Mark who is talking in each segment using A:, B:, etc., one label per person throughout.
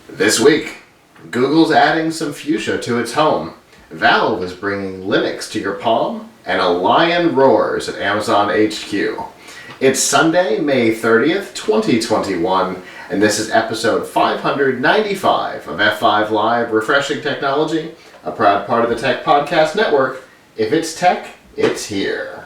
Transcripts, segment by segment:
A: This week, Google's adding some fuchsia to its home. Valve is bringing Linux to your palm, and a lion roars at Amazon HQ. It's Sunday, May 30th, 2021, and this is episode 595 of F5 Live Refreshing Technology, a proud part of the Tech Podcast Network. If it's tech, it's here.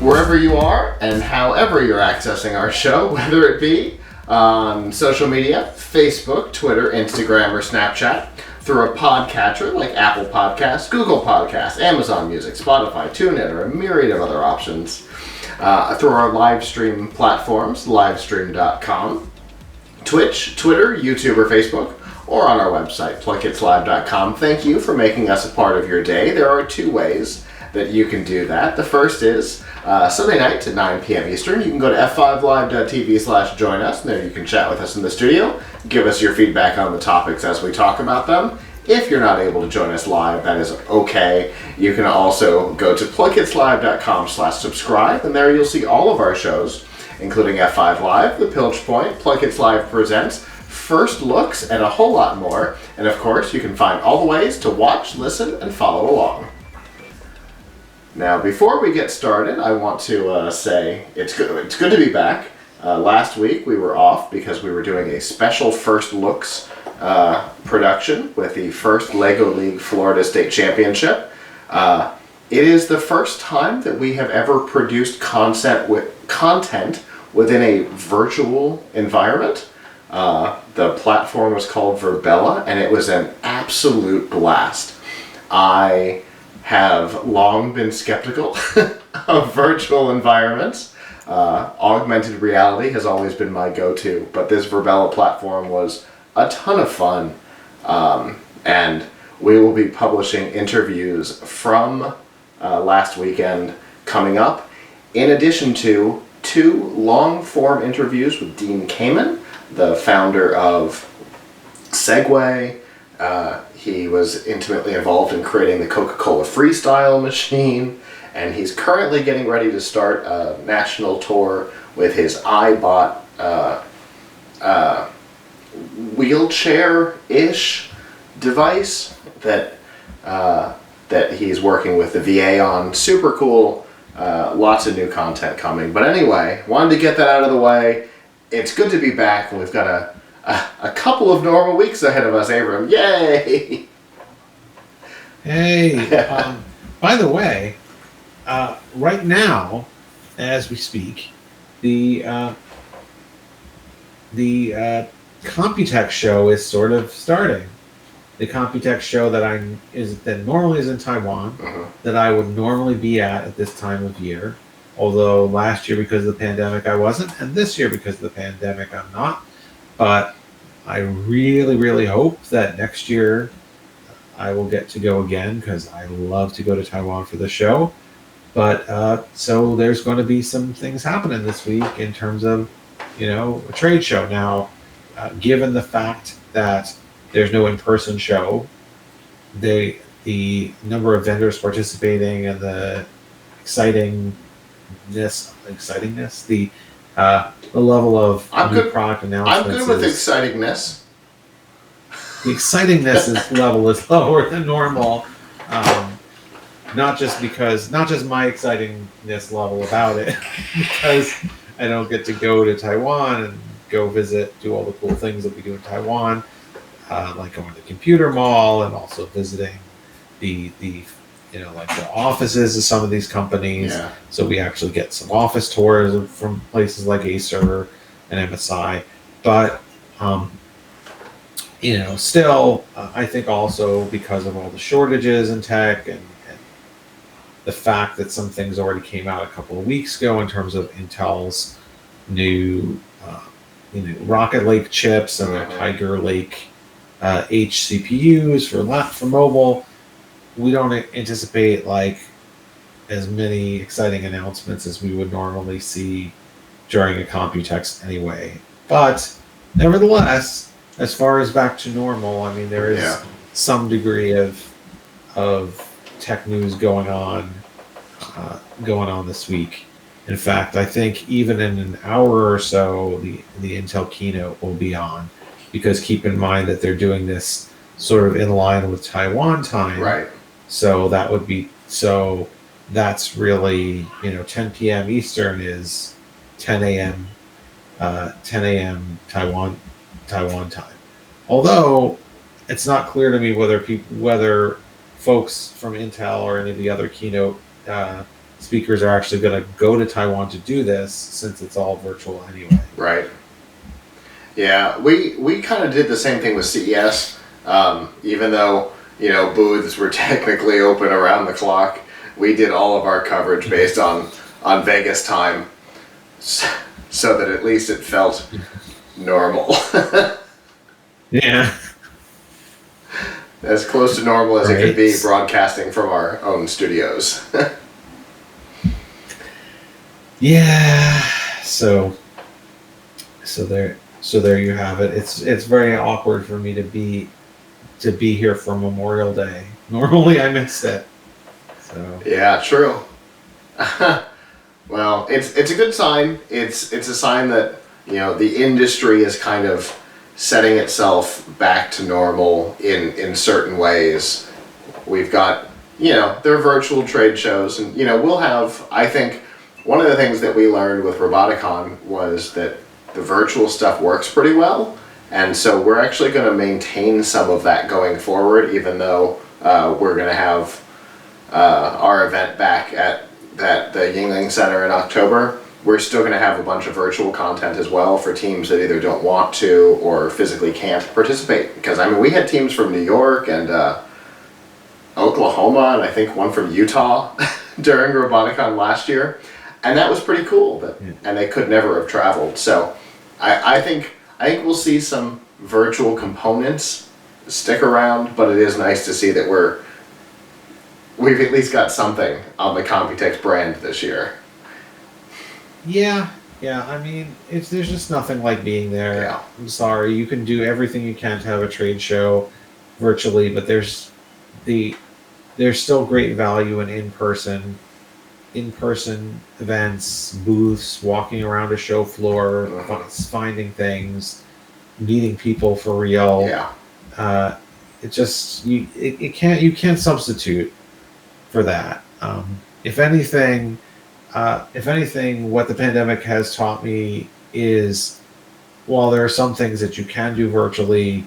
A: Wherever you are and however you're accessing our show, whether it be on social media, Facebook, Twitter, Instagram, or Snapchat, through a podcatcher like Apple Podcasts, Google Podcasts, Amazon Music, Spotify, TuneIn, or a myriad of other options, through our live stream platforms, livestream.com, Twitch, Twitter, YouTube, or Facebook, or on our website, PLUGHITZlive.com. Thank you for making us a part of your day. There are two ways that you can do that. The first is Sunday night at 9 p.m. Eastern. You can go to f5live.tv/join us, and there you can chat with us in the studio, give us your feedback on the topics as we talk about them. If you're not able to join us live, that is okay. You can also go to PLUGHITZlive.com/subscribe, and there you'll see all of our shows, including F5 Live, The Piltch Point, PLUGHITZ Live Presents, First Looks, and a whole lot more. And of course, you can find all the ways to watch, listen, and follow along. Now, before we get started, I want to say it's good to be back. Last week we were off because we were doing a special First Looks production with the first LEGO League Florida State Championship. It is the first time that we have ever produced content within a virtual environment. The platform was called Verbella, and it was an absolute blast. I have long been skeptical of virtual environments. Augmented reality has always been my go-to, but this Verbella platform was a ton of fun. And we will be publishing interviews from last weekend coming up, in addition to 2 long-form interviews with Dean Kamen, the founder of Segway. He was intimately involved in creating the Coca-Cola Freestyle machine, and he's currently getting ready to start a national tour with his iBot wheelchair-ish device that he's working with the VA on. Super cool. Lots of new content coming. But anyway, wanted to get that out of the way. It's good to be back, and we've got a couple of normal weeks ahead of us, Avram. Yay!
B: Hey, by the way, right now, as we speak, the Computex show is sort of starting. The Computex show that normally is in Taiwan, that I would normally be at this time of year. Although last year because of the pandemic I wasn't, and this year because of the pandemic I'm not. But I really, really hope that next year I will get to go again, because I love to go to Taiwan for the show. But so there's going to be some things happening this week in terms of, a trade show. Now, given the fact that there's no in-person show, the number of vendors participating and the excitingness, the level of new product announcements.
A: I'm good with excitingness.
B: The excitingness level is lower than normal. Not just my excitingness level about it, because I don't get to go to Taiwan and go visit, do all the cool things that we do in Taiwan, like going to the computer mall and also visiting the offices of some of these companies. Yeah. So we actually get some office tours from places like Acer and MSI. But, still, I think also because of all the shortages in tech and the fact that some things already came out a couple of weeks ago in terms of Intel's new, Rocket Lake chips and their Tiger Lake H CPUs for mobile, we don't anticipate as many exciting announcements as we would normally see during a Computex anyway. But nevertheless, as far as back to normal, I mean, there is some degree of tech news going on this week. In fact, I think even in an hour or so, the Intel keynote will be on, because keep in mind that they're doing this sort of in line with Taiwan time.
A: Right.
B: So that's really, 10 p.m. Eastern is 10 a.m. Taiwan time. Although it's not clear to me whether folks from Intel or any of the other keynote speakers are actually going to go to Taiwan to do this, since it's all virtual anyway.
A: Right. Yeah, we kind of did the same thing with CES, even though, booths were technically open around the clock. We did all of our coverage based on Vegas time, so that at least it felt normal.
B: Yeah.
A: As close to normal as it could be, broadcasting from our own studios.
B: Yeah. So there you have it. It's very awkward for me to be here for Memorial Day. Normally I miss it. So
A: yeah, true. Well, it's a good sign. It's a sign that, the industry is kind of setting itself back to normal in certain ways. We've got, there are virtual trade shows, and we'll have, I think, one of the things that we learned with Roboticon was that the virtual stuff works pretty well, and so we're actually going to maintain some of that going forward, even though we're going to have our event back at the Yingling Center in October. We're still going to have a bunch of virtual content as well for teams that either don't want to or physically can't participate. Because, we had teams from New York and Oklahoma, and I think one from Utah during Roboticon last year. And that was pretty cool, and they could never have traveled. So I think we'll see some virtual components stick around, but it is nice to see that we've at least got something on the Computex brand this year.
B: Yeah. There's just nothing like being there.
A: Yeah.
B: I'm sorry, you can do everything you can to have a trade show virtually, but there's still great value in in-person events, booths, walking around a show floor, finding things, meeting people for real.
A: Yeah.
B: You can't substitute for that. If anything, what the pandemic has taught me is, while there are some things that you can do virtually,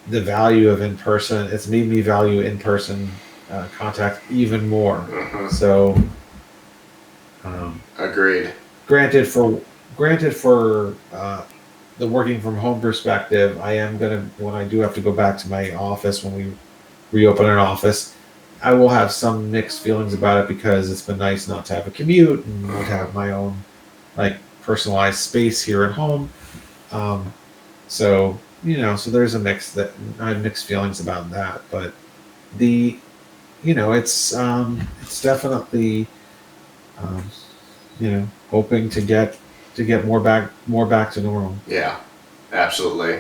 B: the value of in-person, it's made me value in-person contact even more.
A: Mm-hmm.
B: So,
A: agreed.
B: Granted, for the working from home perspective, I am gonna, when I do have to go back to my office when we reopen an office, I will have some mixed feelings about it, because it's been nice not to have a commute and to have my own personalized space here at home. So there's I have mixed feelings about that, but it's definitely hoping to get more back to normal.
A: Yeah, absolutely.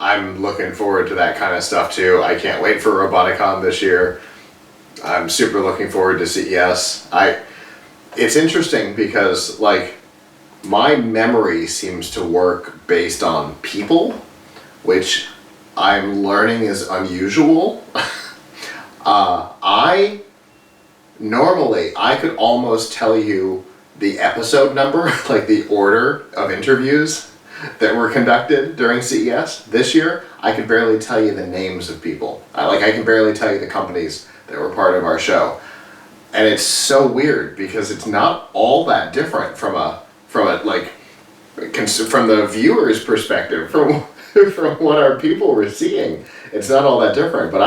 A: I'm looking forward to that kind of stuff too. I can't wait for Roboticon this year. I'm super looking forward to CES. It's interesting because my memory seems to work based on people, which I'm learning is unusual. I could almost tell you the episode number, the order of interviews that were conducted during CES. This year, I could barely tell you the names of people. I can barely tell you the companies that were part of our show. And it's so weird because it's not all that different from the viewer's perspective, from what our people were seeing. It's not all that different, but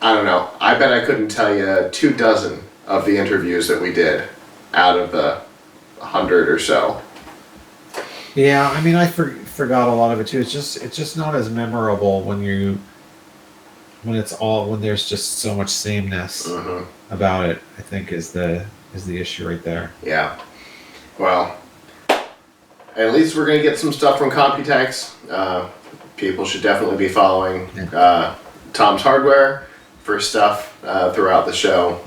A: I don't know. I bet I couldn't tell you 24 of the interviews that we did out of the 100 or so.
B: Yeah, I forgot a lot of it too. It's just not as memorable when there's just so much sameness about it. I think is the issue right there.
A: Yeah. Well, at least we're gonna get some stuff from Computex. people should definitely be following Tom's Hardware for stuff throughout the show.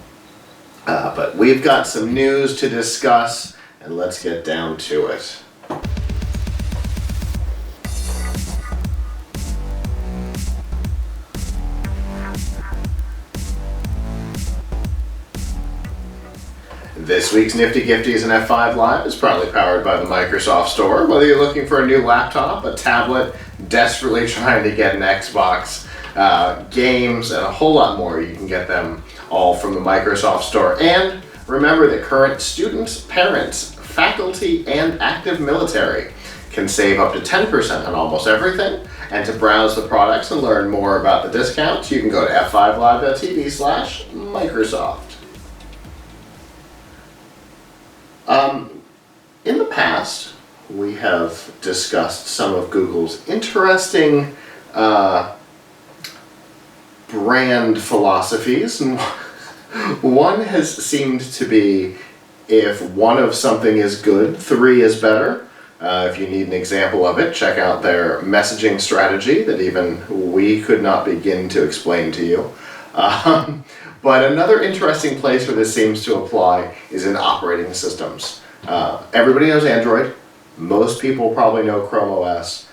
A: But we've got some news to discuss, and let's get down to it. This week's Nifty Gifties and F5 Live is proudly powered by the Microsoft Store. Whether you're looking for a new laptop, a tablet, desperately trying to get an Xbox, games, and a whole lot more, you can get them all from the Microsoft Store. And remember that current students, parents, faculty, and active military can save up to 10% on almost everything. And to browse the products and learn more about the discounts, you can go to f5live.tv/Microsoft. In the past, we have discussed some of Google's interesting brand philosophies, and one has seemed to be, if one of something is good, three is better. If you need an example of it, check out their messaging strategy that even we could not begin to explain to you. But another interesting place where this seems to apply is in operating systems. Everybody knows Android. Most people probably know Chrome OS.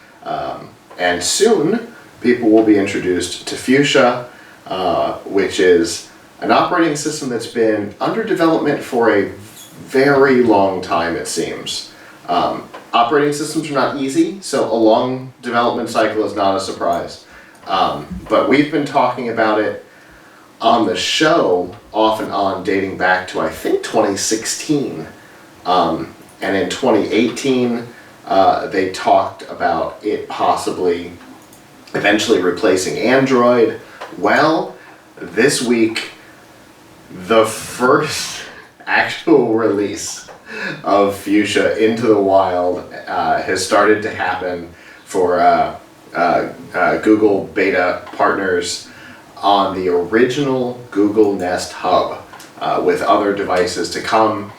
A: And soon, people will be introduced to Fuchsia, which is an operating system that's been under development for a very long time, it seems. Operating systems are not easy, so a long development cycle is not a surprise. But we've been talking about it on the show off and on, dating back to, I think, 2016. And in 2018, they talked about it possibly eventually replacing Android. Well, this week, the first actual release of Fuchsia into the wild has started to happen for Google beta partners on the original Google Nest Hub, with other devices to come.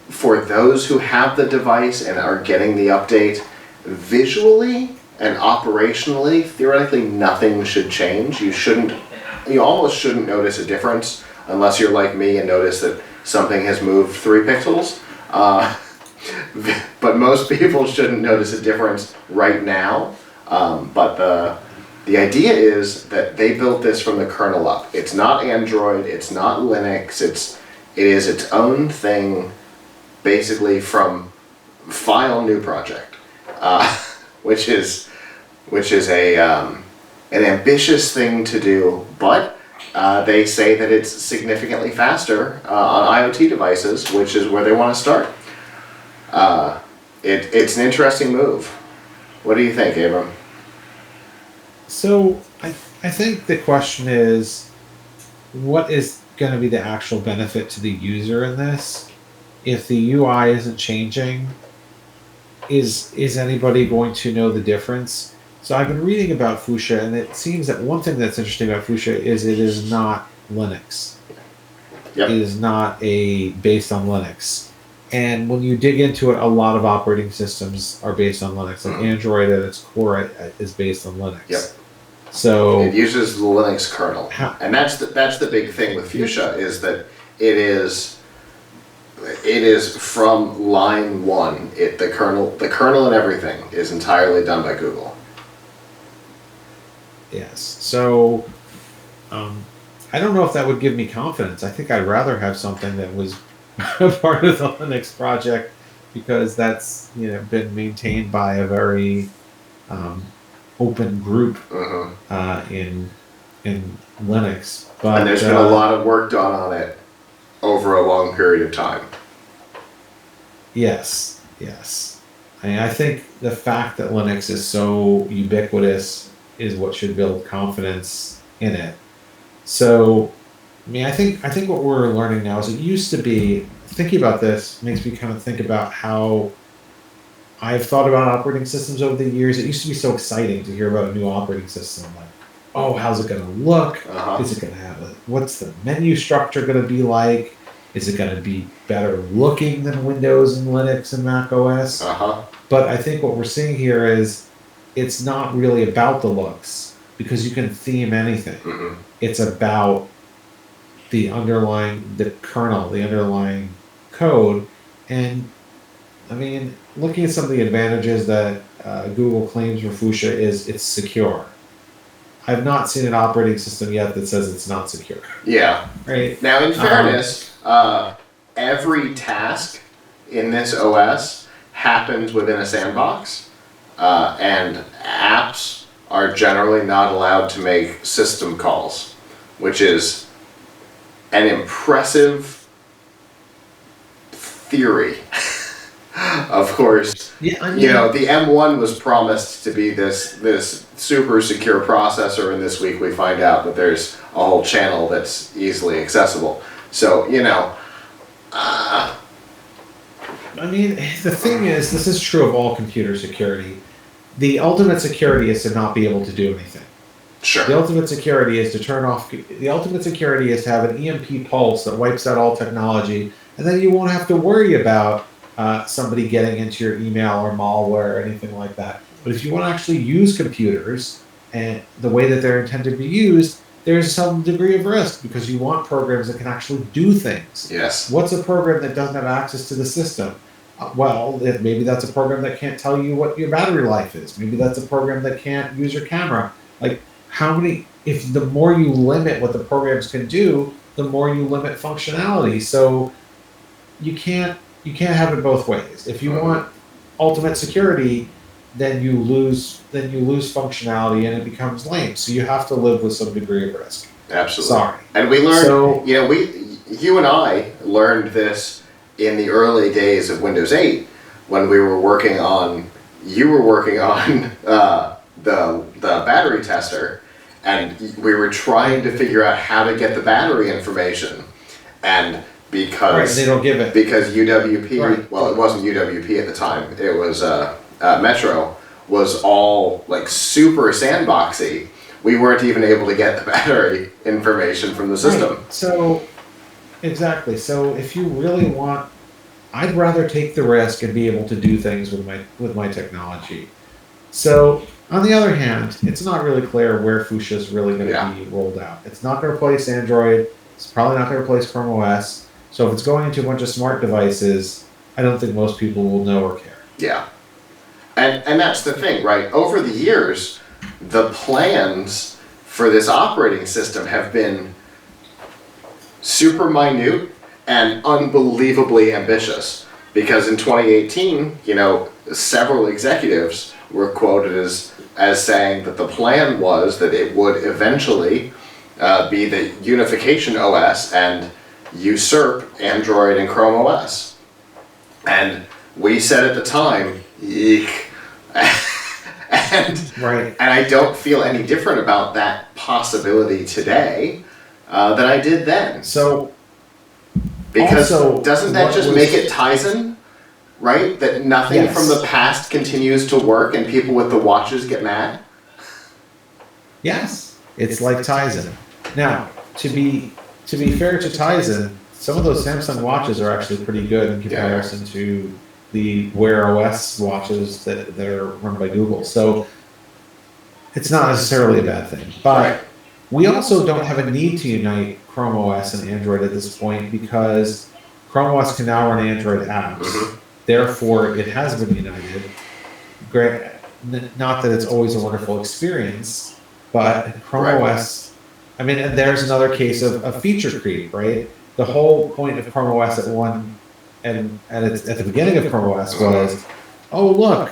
A: For those who have the device and are getting the update, visually and operationally, theoretically nothing should change. You almost shouldn't notice a difference unless you're like me and notice that something has moved 3 pixels. But most people shouldn't notice a difference right now. But the idea is that they built this from the kernel up. It's not Android, it's not Linux, it is its own thing, basically from file new project, which is an ambitious thing to do, but they say that it's significantly faster on IoT devices, which is where they want to start. It's an interesting move. What do you think, Avram?
B: So I think the question is, what is going to be the actual benefit to the user in this? If the UI isn't changing, is anybody going to know the difference? So I've been reading about Fuchsia, and it seems that one thing that's interesting about Fuchsia is it is not Linux.
A: Yep.
B: It is not based on Linux. And when you dig into it, a lot of operating systems are based on Linux. Like Android at its core is based on Linux.
A: Yep.
B: So
A: it uses the Linux kernel, and that's the big thing with Fuchsia, is that it is from line one. The kernel and everything is entirely done by Google.
B: Yes. So I don't know if that would give me confidence. I think I'd rather have something that was a part of the Linux project, because that's been maintained by a very open group in Linux. But,
A: and there's been a lot of work done on it over a long period of time.
B: Yes. I mean, I think the fact that Linux is so ubiquitous is what should build confidence in it. So, I mean, I think what we're learning now is, it used to be, thinking about this makes me kind of think about how I've thought about operating systems over the years. It used to be so exciting to hear about a new operating system. Like, oh, how's it going to look? Is it going to have what's the menu structure going to be like? Is it going to be better looking than Windows and Linux and Mac OS? But I think what we're seeing here is it's not really about the looks because you can theme anything.
A: Mm-hmm.
B: It's about the kernel, the underlying code. And I mean, looking at some of the advantages that Google claims for Fuchsia is it's secure. I've not seen an operating system yet that says it's not secure.
A: Yeah.
B: Right.
A: Now, in fairness, every task in this OS happens within a sandbox, and apps are generally not allowed to make system calls, which is an impressive theory. Of course,
B: yeah, I mean,
A: the M1 was promised to be this super secure processor, and this week we find out that there's a whole channel that's easily accessible. So,
B: I mean, the thing is, this is true of all computer security. The ultimate security is to not be able to do anything.
A: Sure.
B: The ultimate security is to turn off. The ultimate security is to have an EMP pulse that wipes out all technology, and then you won't have to worry about somebody getting into your email or malware or anything like that. But if you want to actually use computers and the way that they're intended to be used, there's some degree of risk because you want programs that can actually do things.
A: Yes.
B: What's a program that doesn't have access to the system? Well, maybe that's a program that can't tell you what your battery life is. Maybe that's a program that can't use your camera. Like, if the more you limit what the programs can do, the more you limit functionality. So you can't have it both ways. If you want ultimate security, then you lose functionality and it becomes lame. So you have to live with some degree of risk.
A: Absolutely.
B: Sorry.
A: And we learned, you and I learned this in the early days of Windows 8 when you were working on the battery tester, and we were trying to figure out how to get the battery information. And because
B: they don't give it.
A: Because UWP,
B: right.
A: Well, it wasn't UWP at the time. It was Metro, was all like super sandboxy. We weren't even able to get the battery information from the system.
B: Right. So, exactly. So if you really want, I'd rather take the risk and be able to do things with my technology. So on the other hand, it's not really clear where Fuchsia is really going to be rolled out. It's not going to replace Android. It's probably not going to replace Chrome OS. So if it's going into a bunch of smart devices, I don't think most people will know or care.
A: Yeah. And that's the thing, right? Over the years, the plans for this operating system have been super minute and unbelievably ambitious. Because in 2018, several executives were quoted as saying that the plan was that it would eventually be the unification OS and usurp Android and Chrome OS. And we said at the time, eek. And I don't feel any different about that possibility today than I did then.
B: So,
A: because
B: also,
A: doesn't that just make it Tizen, right? That nothing from the past continues to work and people with the watches get mad?
B: Yes, it's like Tizen. Now, to be fair to Tizen, some of those Samsung watches are actually pretty good in comparison to the Wear OS watches that are run by Google. So it's not necessarily a bad thing. But we also don't have a need to unite Chrome OS and Android at this point because Chrome OS can now run Android apps. Mm-hmm. Therefore, it has been united. Not that it's always a wonderful experience, but Chrome OS, I mean, and there's another case of feature creep, right? The whole point of Chrome OS at the beginning of Chrome OS was, oh, look,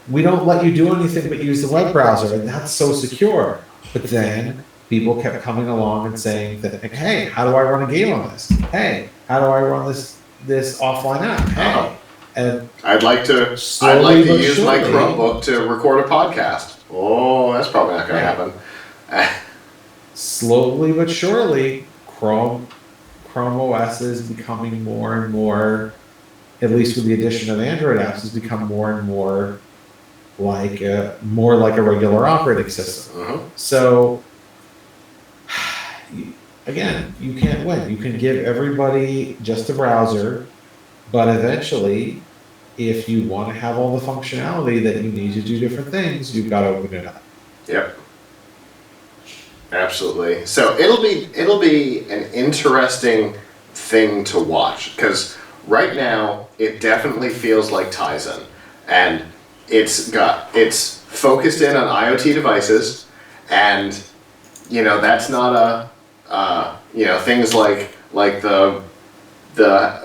B: we don't let you do anything but use the web browser, and that's so secure. But then people kept coming along and saying that, hey, how do I run a game on this? Hey, how do I run this offline app? Hey. And
A: I'd like to use my Chromebook to record a podcast. Oh, that's probably not going to happen.
B: Slowly but surely, Chrome OS is becoming more and more, at least with the addition of Android apps, has become more and more like a regular operating system.
A: Uh-huh.
B: So, again, you can't win. You can give everybody just a browser, but eventually if you want to have all the functionality that you need to do different things, you've got to open it up.
A: Yep. Absolutely. So it'll be an interesting thing to watch, because right now it definitely feels like Tizen, and it's focused in on IoT devices, and that's not things like the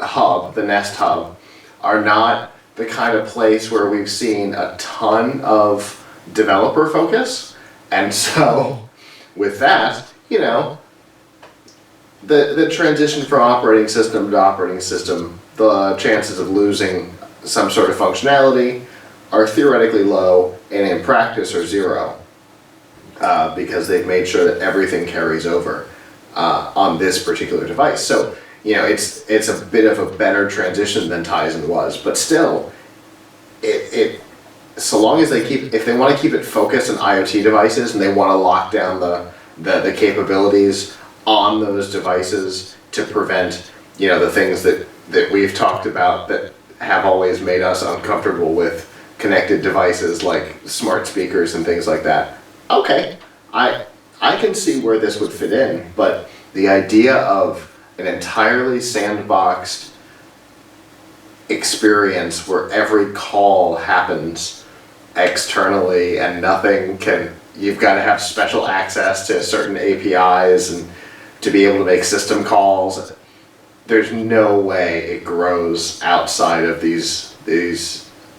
A: hub, the Nest Hub, are not the kind of place where we've seen a ton of developer focus, and so with that, the transition from operating system to operating system, the chances of losing some sort of functionality are theoretically low, and in practice are zero, because they've made sure that everything carries over on this particular device. So it's a bit of a better transition than Tizen was, but still, it so long as if they want to keep it focused on IoT devices and they want to lock down the capabilities on those devices to prevent the things that we've talked about that have always made us uncomfortable with connected devices like smart speakers and things like that. Okay, I can see where this would fit in, but the idea of an entirely sandboxed experience where every call happens externally and you've got to have special access to certain APIs and to be able to make system calls, there's no way it grows outside of these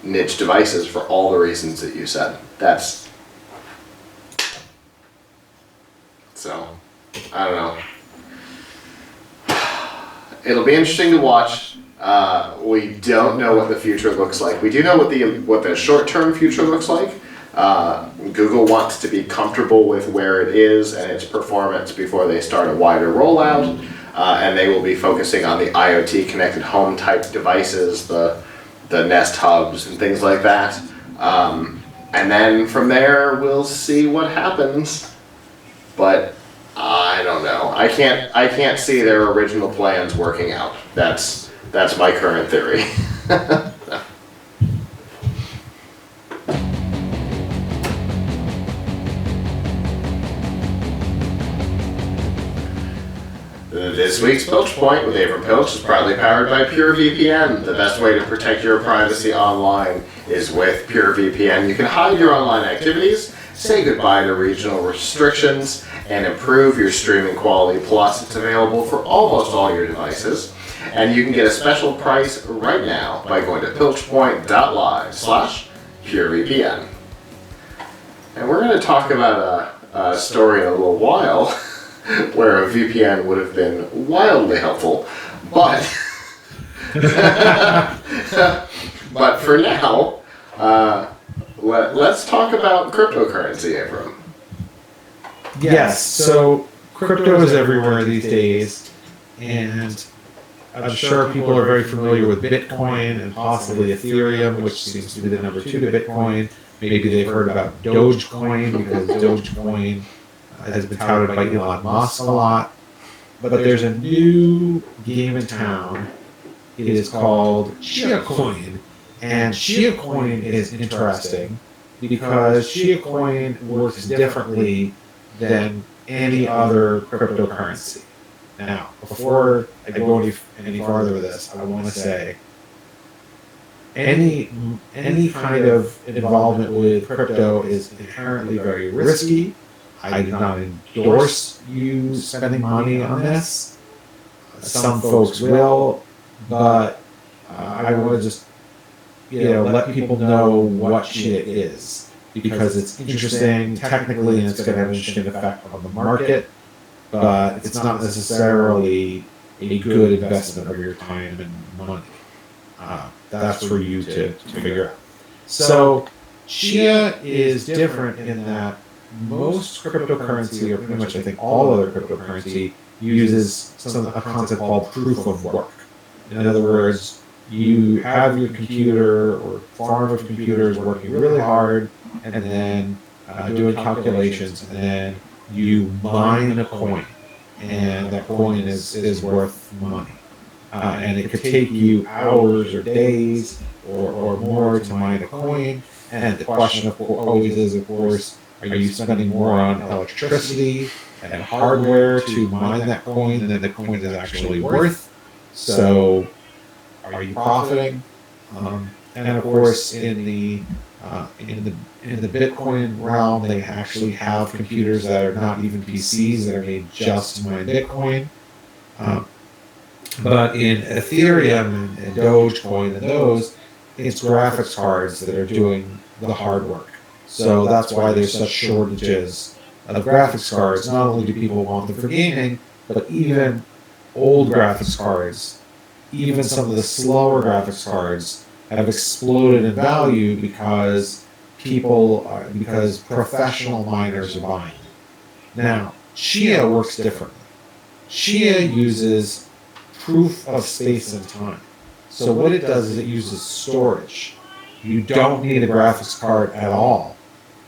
A: niche devices for all the reasons that you said. So, I don't know. It'll be interesting to watch. We don't know what the future looks like. We do know what the short-term future looks like. Google wants to be comfortable with where it is and its performance before they start a wider rollout, and they will be focusing on the IoT connected home type devices, the Nest Hubs and things like that. And then from there, we'll see what happens. But I don't know. I can't see their original plans working out. That's my current theory. This week's Piltch Point with Avram Piltch is proudly powered by PureVPN. The best way to protect your privacy online is with PureVPN. You can hide your online activities, say goodbye to regional restrictions, and improve your streaming quality. Plus, it's available for almost all your devices. And you can get a special price right now by going to piltchpoint.live/PureVPN. And we're going to talk about a story in a little while where a VPN would have been wildly helpful, but but for now, let's talk about cryptocurrency, Avram.
B: Yes, so crypto is everywhere these days, and I'm sure people are very familiar with Bitcoin and possibly Ethereum, which seems to be the number 2 to Bitcoin. Maybe they've heard about Dogecoin, because Dogecoin has been touted by Elon Musk a lot. But there's a new game in town. It is called Chiacoin. And Chiacoin is interesting because Chiacoin works differently than any other cryptocurrency. Now, before I go any farther with this, I want to say any kind of involvement with crypto is inherently very risky. I do not endorse you spending money on this. Some folks will, but I want to just let people know what shit is, because it's interesting technically and it's going to have an interesting effect on the market, but it's not necessarily a good investment of your time and money. That's for you to figure out. So Chia is different in that most cryptocurrency, or pretty much I think all other cryptocurrency, uses a concept called proof of work. In other words, you have your computer or farm of computers working really hard, and then doing calculations, and then you mine a coin, and that coin is worth money. and it could take you hours or days or more to mine a coin. And the question always is, of course, are you spending more on electricity and hardware to mine that coin than the coin is actually worth? So, are you profiting? And of course, in the Bitcoin realm, they actually have computers that are not even PCs that are made just to mine Bitcoin. But in Ethereum and Dogecoin and those, it's graphics cards that are doing the hard work. So that's why there's such shortages of graphics cards. Not only do people want them for gaming, but even old graphics cards, even some of the slower graphics cards have exploded in value because professional miners are buying. Now, Chia works differently. Chia uses proof of space and time. So what it does is it uses storage. You don't need a graphics card at all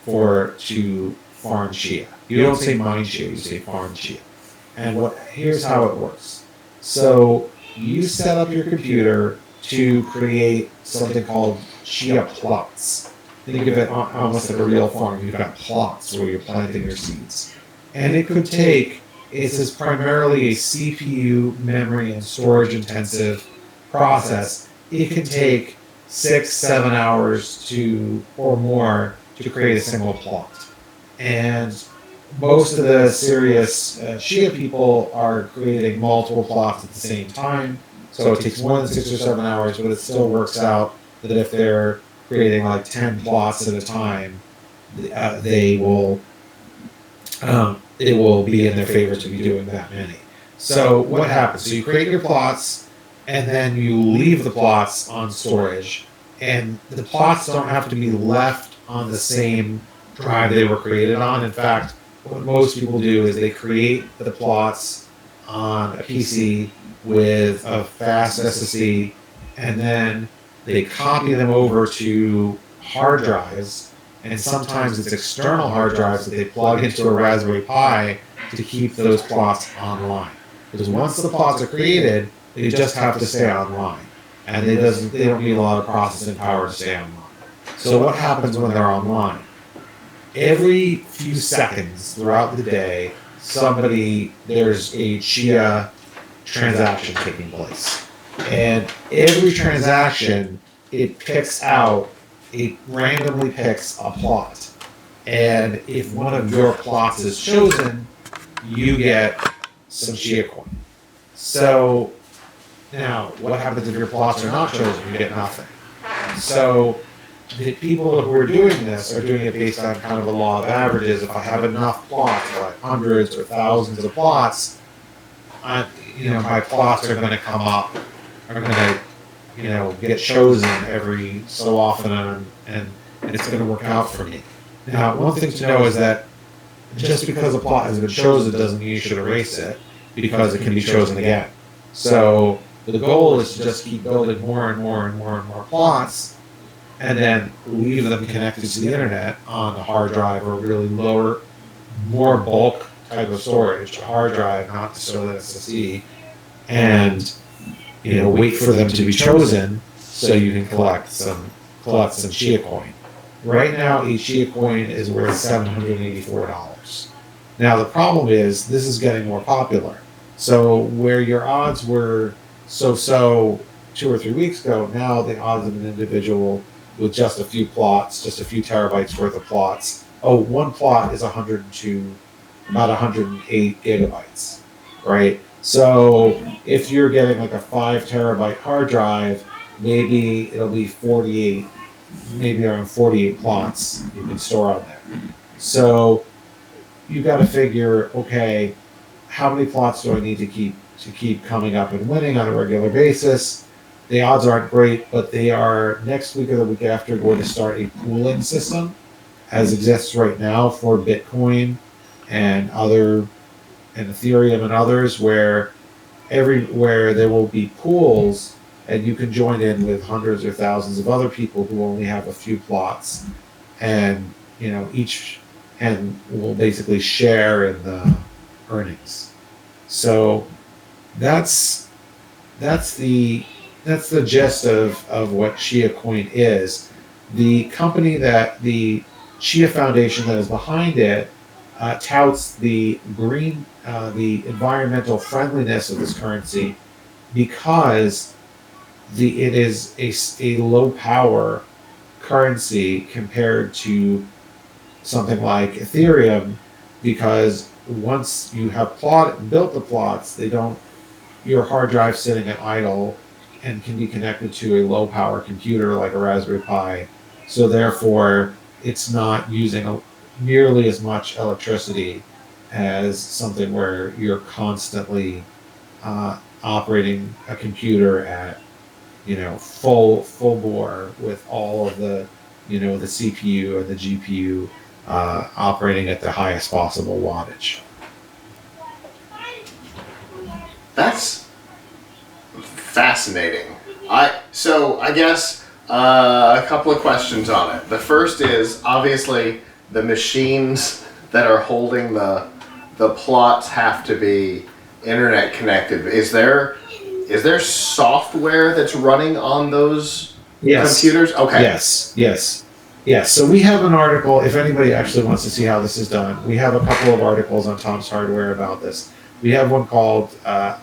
B: to farm Chia. You don't say mine Chia, you say farm Chia. And here's how it works. So you set up your computer to create something called Chia plots. Think of it almost like a real farm. You've got plots where you're planting your seeds. And it could take, this is primarily a CPU, memory, and storage intensive process. It can take 6-7 hours or more to create a single plot. And most of the serious Chia people are creating multiple plots at the same time. So it takes more than 6 or 7 hours, but it still works out that if they're creating like 10 plots at a time, it will be in their favor to be doing that many. So what happens? So you create your plots, and then you leave the plots on storage, and the plots don't have to be left on the same drive they were created on. In fact, what most people do is they create the plots on a PC with a fast SSD, and then they copy them over to hard drives, and sometimes it's external hard drives that they plug into a Raspberry Pi to keep those plots online. Because once the plots are created, they just have to stay online, and they don't need a lot of processing power to stay online. So what happens when they're online? Every few seconds throughout the day, there's a Chia transaction taking place. And every transaction, it randomly picks a plot. And if one of your plots is chosen, you get some Chia coin. So now, what happens if your plots are not chosen? You get nothing. So the people who are doing this are doing it based on kind of a law of averages. If I have enough plots, like hundreds or thousands of plots, my plots are going to come up, are going to, get chosen every so often, and it's going to work out for me. Now, one thing to know is that just because a plot has been chosen doesn't mean you should erase it, because it can be chosen again. So the goal is to just keep building more and more and more and more plots, and then leave them connected to the internet on a hard drive or really lower, more bulk type of storage, a hard drive, not necessarily an SSD, and wait for them to be chosen so you can collect some Chia coin. Right now, a Chia coin is worth $784. Now the problem is this is getting more popular. So where your odds were so 2 or 3 weeks ago, now the odds of an individual with just a few plots, just a few terabytes worth of plots. One plot is about 108 gigabytes, right? So if you're getting like a 5 terabyte hard drive, maybe it'll be around 48 plots you can store on there. So you got to figure, okay, how many plots do I need to keep coming up and winning on a regular basis? The odds aren't great, but they are next week or the week after going to start a pooling system, as exists right now for Bitcoin and Ethereum and others, where everywhere there will be pools, and you can join in with hundreds or thousands of other people who only have a few plots, and each and will basically share in the earnings. So that's that's the gist of what Chia Coin is. The company that the Chia Foundation that is behind it touts the the environmental friendliness of this currency because it is a low power currency compared to something like Ethereum, because once you have built the plots, your hard drive sitting at idle and can be connected to a low power computer like a Raspberry Pi. So therefore, it's not using nearly as much electricity as something where you're constantly operating a computer at full bore with all of the the CPU or the GPU operating at the highest possible wattage.
A: That's fascinating. I guess a couple of questions on it. The first is, obviously the machines that are holding the plots have to be internet connected. Is there software that's running on those computers? Okay.
B: Yes. So we have an article, if anybody actually wants to see how this is done, we have a couple of articles on Tom's Hardware about this. We have one called How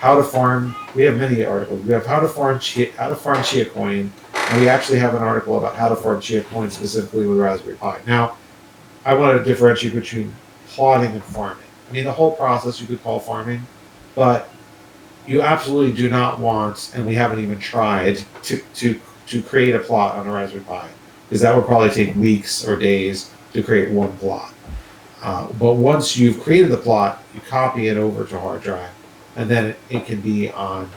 B: to Farm. We have many articles. We have How to Farm Chia Coin, and we actually have an article about how to farm Chia Coin specifically with Raspberry Pi. Now, I want to differentiate between plotting and farming. I mean, the whole process you could call farming, but you absolutely do not want, and we haven't even tried to create a plot on a Raspberry Pi, because that would probably take weeks or days to create one plot. But once you've created the plot, you copy it over to a hard drive, and then it can be on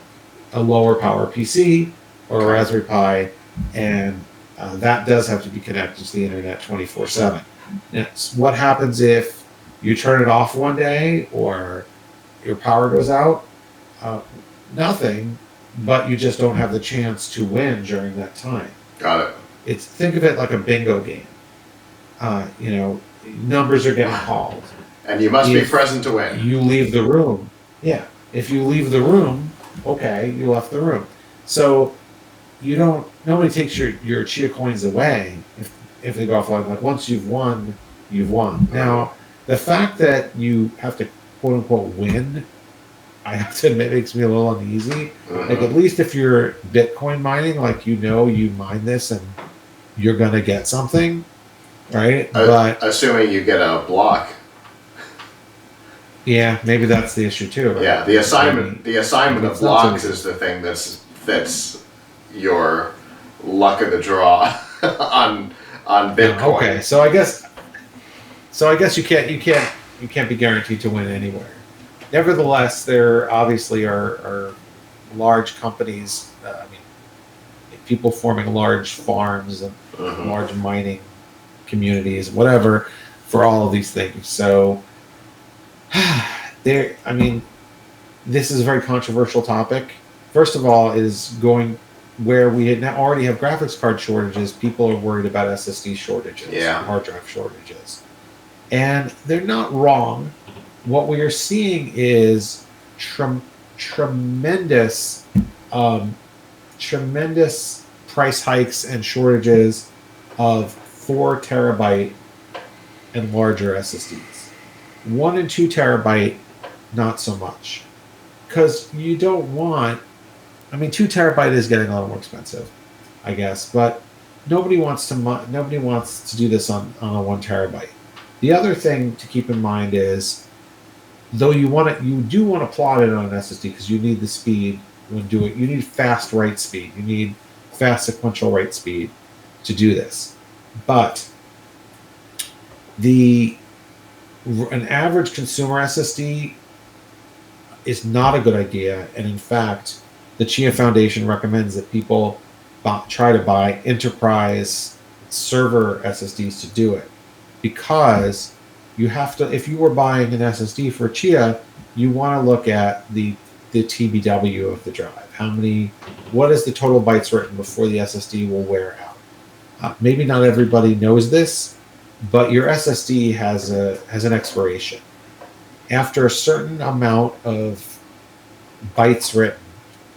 B: a lower power PC or a Raspberry Pi, and that does have to be connected to the internet 24/7. Now, what happens if you turn it off one day or your power goes out? Nothing, but you just don't have the chance to win during that time.
A: Got it.
B: Think of it like a bingo game. Numbers are getting called,
A: and you must be present to win.
B: You leave the room. Yeah, if you leave the room, okay, you left the room. So nobody takes your Chia coins away if they go offline. Like once you've won, you've won. Now, the fact that you have to quote unquote win, I have to admit, makes me a little uneasy. Like at least if you're Bitcoin mining, like you mine this and you're gonna get something, right? But
A: assuming you get a block.
B: Yeah, maybe that's the issue too. Right?
A: Yeah, the assignment of blocks is the thing that's your luck of the draw on Bitcoin.
B: Okay, so I guess you can't be guaranteed to win anywhere. Nevertheless, there obviously are large companies. People forming large farms and large mining communities, whatever, for all of these things. So, this is a very controversial topic. First of all, is going where we already have graphics card shortages. People are worried about SSD shortages, hard drive shortages, and they're not wrong. What we are seeing is tremendous price hikes and shortages of 4 terabyte and larger SSDs. 1 and 2 terabyte, not so much, because you don't want. 2 terabyte is getting a little more expensive, I guess, but nobody wants to do this on a 1 terabyte. The other thing to keep in mind is, though you do want to plot it on an SSD because you need the speed when doing it. You need fast write speed. You need fast sequential write speed to do this. But an average consumer SSD is not a good idea, and in fact, the Chia Foundation recommends that people try to buy enterprise server SSDs to do it, because you have to. If you were buying an SSD for Chia, you want to look at the TBW of the drive. What is the total bytes written before the SSD will wear out? Maybe not everybody knows this, but your SSD has an expiration. After a certain amount of bytes written,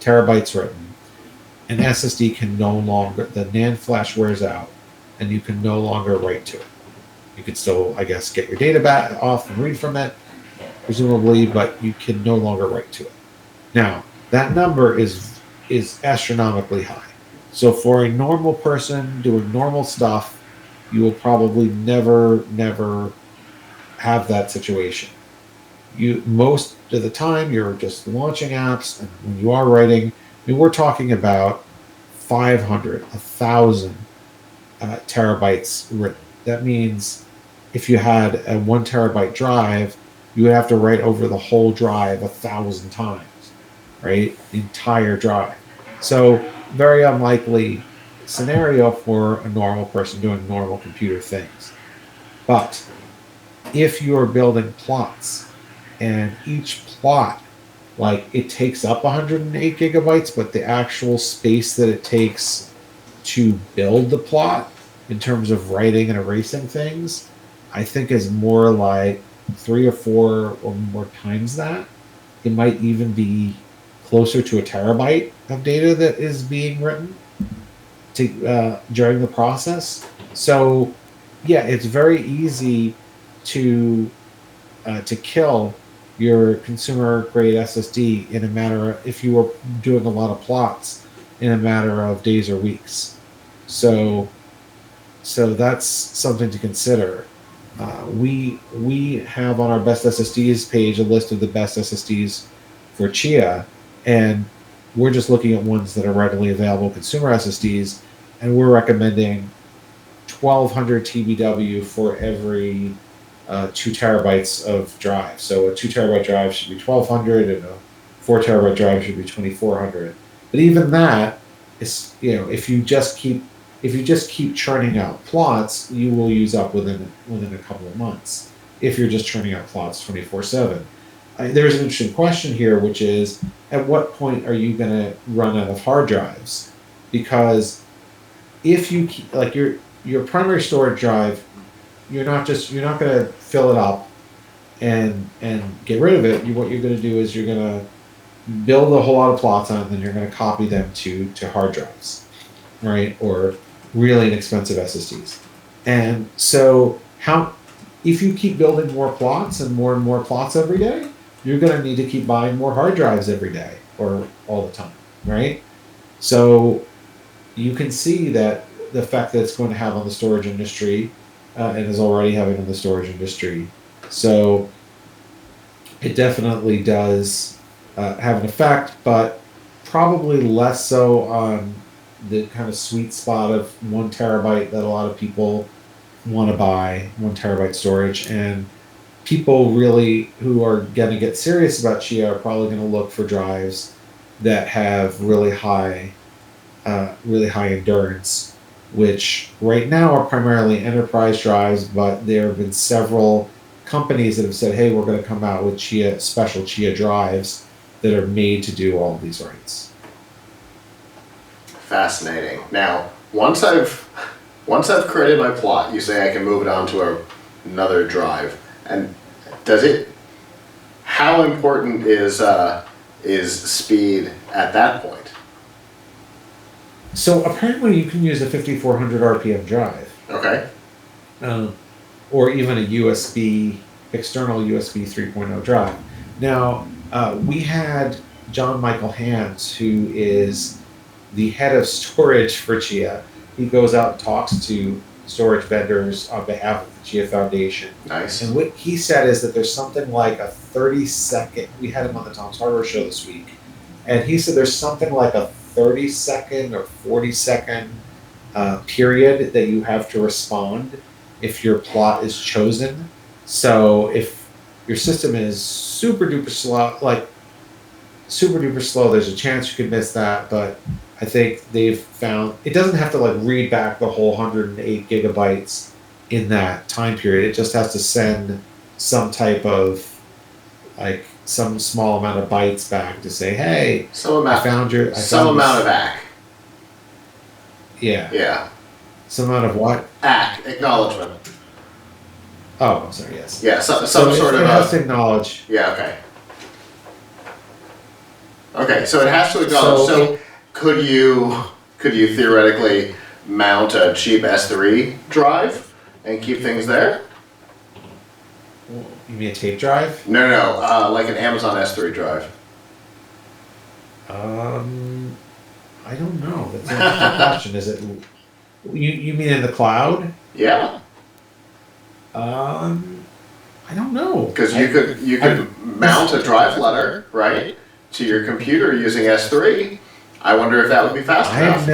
B: terabytes written, an SSD can no longer, the NAND flash wears out, and you can no longer write to it. You can still, I guess, get your data back off and read from it, presumably, but you can no longer write to it. Now, that number is astronomically high. So for a normal person doing normal stuff, you will probably never have that situation. You most of the time you're just launching apps, and when you are writing, I mean, we're talking about 500, 1,000 terabytes written. That means if you had a 1 terabyte drive, you would have to write over the whole drive 1,000 times, right? The entire drive. So very unlikely scenario for a normal person doing normal computer things. But if you are building plots, and each plot, like, it takes up 108 gigabytes, but the actual space that it takes to build the plot in terms of writing and erasing things, I think is more like 3 or 4 or more times that. It might even be closer to a terabyte of data that is being written during the process. So yeah, it's very easy to kill your consumer grade SSD in a matter of, if you were doing a lot of plots, in a matter of days or weeks. So that's something to consider. We have on our best SSDs page a list of the best SSDs for Chia, and we're just looking at ones that are readily available consumer SSDs, and we're recommending 1,200 TBW for every 2 terabytes of drive. So a 2 terabyte drive should be 1,200, and a 4 terabyte drive should be 2,400. But even that is, if you just keep churning out plots, you will use up within a couple of months. If you're just churning out plots 24/7, there's an interesting question here, which is, at what point are you going to run out of hard drives? Because if you keep, like, your primary storage drive, you're not going to fill it up and get rid of it. What you're going to do is you're going to build a whole lot of plots on, and then you're going to copy them to hard drives, right? Or really inexpensive SSDs. And so if you keep building more plots and more plots every day, you're going to need to keep buying more hard drives every day or all the time, right? So you can see that the effect that it's going to have on the storage industry, and is already having on the storage industry. So it definitely does have an effect, but probably less so on the kind of sweet spot of 1 terabyte that a lot of people want to buy, 1 terabyte storage. And people really who are going to get serious about Chia are probably going to look for drives that have really high endurance, which right now are primarily enterprise drives, but there have been several companies that have said, hey, we're going to come out with special Chia drives that are made to do all of these writes.
A: Fascinating. Now, once I've created my plot, you say I can move it onto another drive. And how important is speed at that point?
B: So apparently you can use a 5400 RPM drive.
A: Okay.
B: Or even a external USB 3.0 drive. Now, we had John Michael Hands, who is the head of storage for Chia. He goes out and talks to storage vendors on behalf of the Chia Foundation.
A: Nice.
B: And what he said is that there's something like a 30-second, we had him on the Tom's Hardware show this week, and he said there's something like a 30-second or 40-second period that you have to respond if your plot is chosen. So if your system is super duper slow, there's a chance you could miss that, but I think they've found it doesn't have to read back the whole 108 gigabytes in that time period. It just has to send some type of some small amount of bytes back to say, hey, I found
A: amount of ACK.
B: Yeah.
A: Yeah.
B: Some amount of what?
A: ACK, acknowledgement.
B: Oh, I'm sorry, yes.
A: Yeah, some
B: so
A: sort of...
B: It has to acknowledge.
A: Yeah, okay. Okay, so it has to have gone. So could you theoretically mount a cheap S3 drive and keep things there?
B: You mean a tape drive?
A: No, like an Amazon S3 drive.
B: I don't know. That's an interesting question. Is it you mean in the cloud?
A: Yeah.
B: I don't know.
A: Because you could mount a drive letter, right, to your computer using S3. I wonder if that would be fast enough.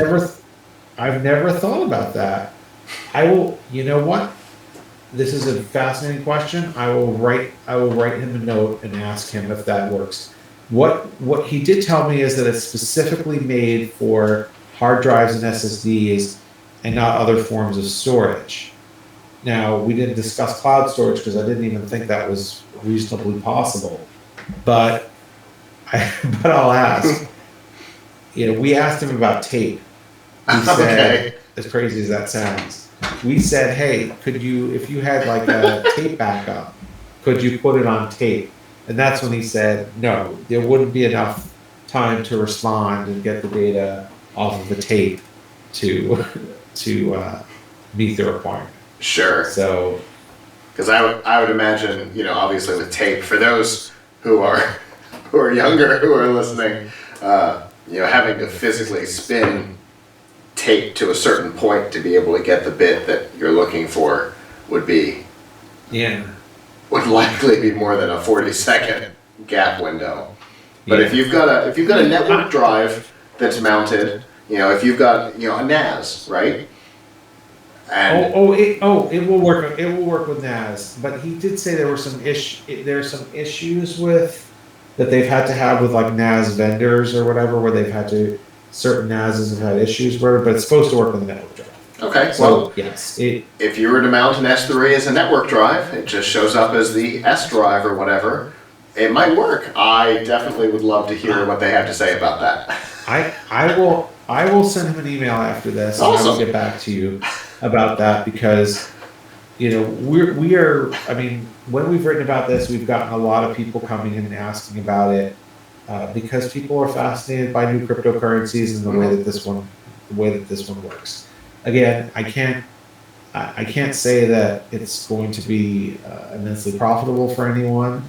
B: I've never thought about that. I will. You know what? This is a fascinating question. I will write him a note and ask him if that works. What he did tell me is that it's specifically made for hard drives and SSDs and not other forms of storage. Now, we didn't discuss cloud storage because I didn't even think that was reasonably possible. But I'll ask. We asked him about tape. He said, as crazy as that sounds, we said, hey, could you, if you had like a tape backup, could you put it on tape? And that's when he said, no, there wouldn't be enough time to respond and get the data off of the tape to meet the requirement.
A: Sure.
B: So,
A: because I would imagine, obviously with tape, for those who are younger who are listening, having to physically spin tape to a certain point to be able to get the bit that you're looking for would likely be more than a 40-second gap window. But if you've got a network drive that's mounted, if you've got a NAS, right? And
B: it will work. It will work with NAS. But he did say there were some issues with that they've had to have with like NAS vendors or whatever, where they've had to certain NASs have had issues with, but it's supposed to work with the network drive.
A: Okay,
B: So
A: well,
B: yes,
A: if you were to mount an S3 as a network drive, it just shows up as the S drive or whatever. It might work. I definitely would love to hear what they have to say about that.
B: I will send him an email after this, and I will get back to you about that because we are. I mean, when we've written about this, we've gotten a lot of people coming in and asking about it because people are fascinated by new cryptocurrencies and the way that this one works. Again, I can't say that it's going to be immensely profitable for anyone.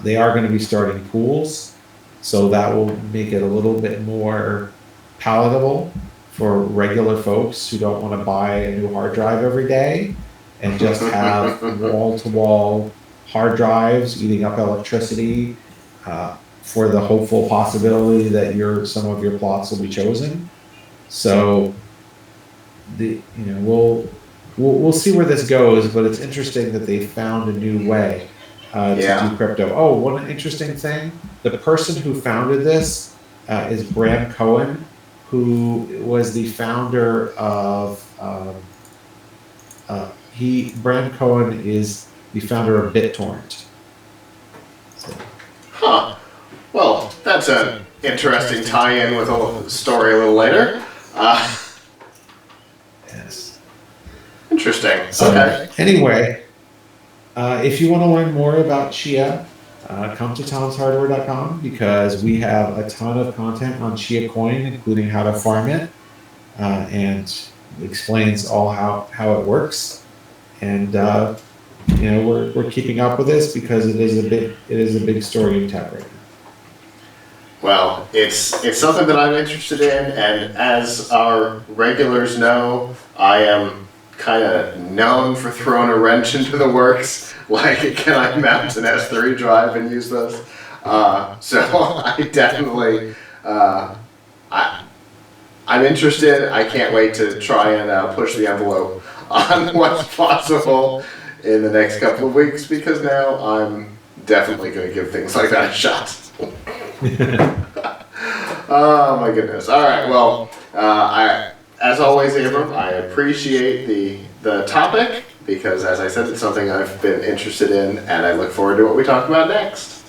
B: They are going to be starting pools, so that will make it a little bit more palatable for regular folks who don't want to buy a new hard drive every day and just have wall-to-wall hard drives eating up electricity for the hopeful possibility that some of your plots will be chosen. So we'll see where this goes, but it's interesting that they found a new way to do crypto. Oh, one interesting thing: the person who founded this is Bram Cohen, who was the founder of. Bram Cohen is the founder of BitTorrent. So.
A: Huh. Well, that's an interesting tie-in with a story a little later.
B: Yes.
A: Interesting.
B: So,
A: okay.
B: Anyway, if you want to learn more about Chia, come to tomshardware.com because we have a ton of content on Chia Coin, including how to farm it, and explains all how it works. And we're keeping up with this because it is a big story in tech right now.
A: Well, it's something that I'm interested in, and as our regulars know, I am kind of known for throwing a wrench into the works. Like, can I mount an S3 drive and use this? So I definitely, I'm interested. I can't wait to try and push the envelope on what's possible in the next couple of weeks, because now I'm definitely going to give things like that a shot. Oh my goodness. All right. Well, as always, Avram, I appreciate the topic because, as I said, it's something I've been interested in, and I look forward to what we talk about next.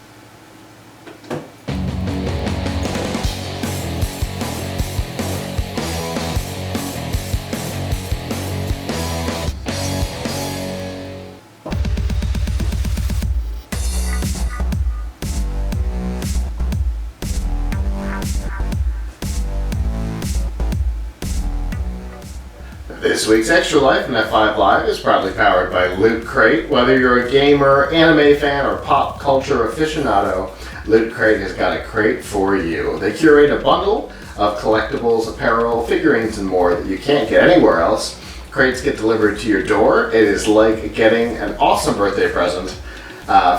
A: This week's Extra Life in F5 Live is proudly powered by Loot Crate. Whether you're a gamer, anime fan, or pop culture aficionado, Loot Crate has got a crate for you. They curate a bundle of collectibles, apparel, figurines, and more that you can't get anywhere else. Crates get delivered to your door. It is like getting an awesome birthday present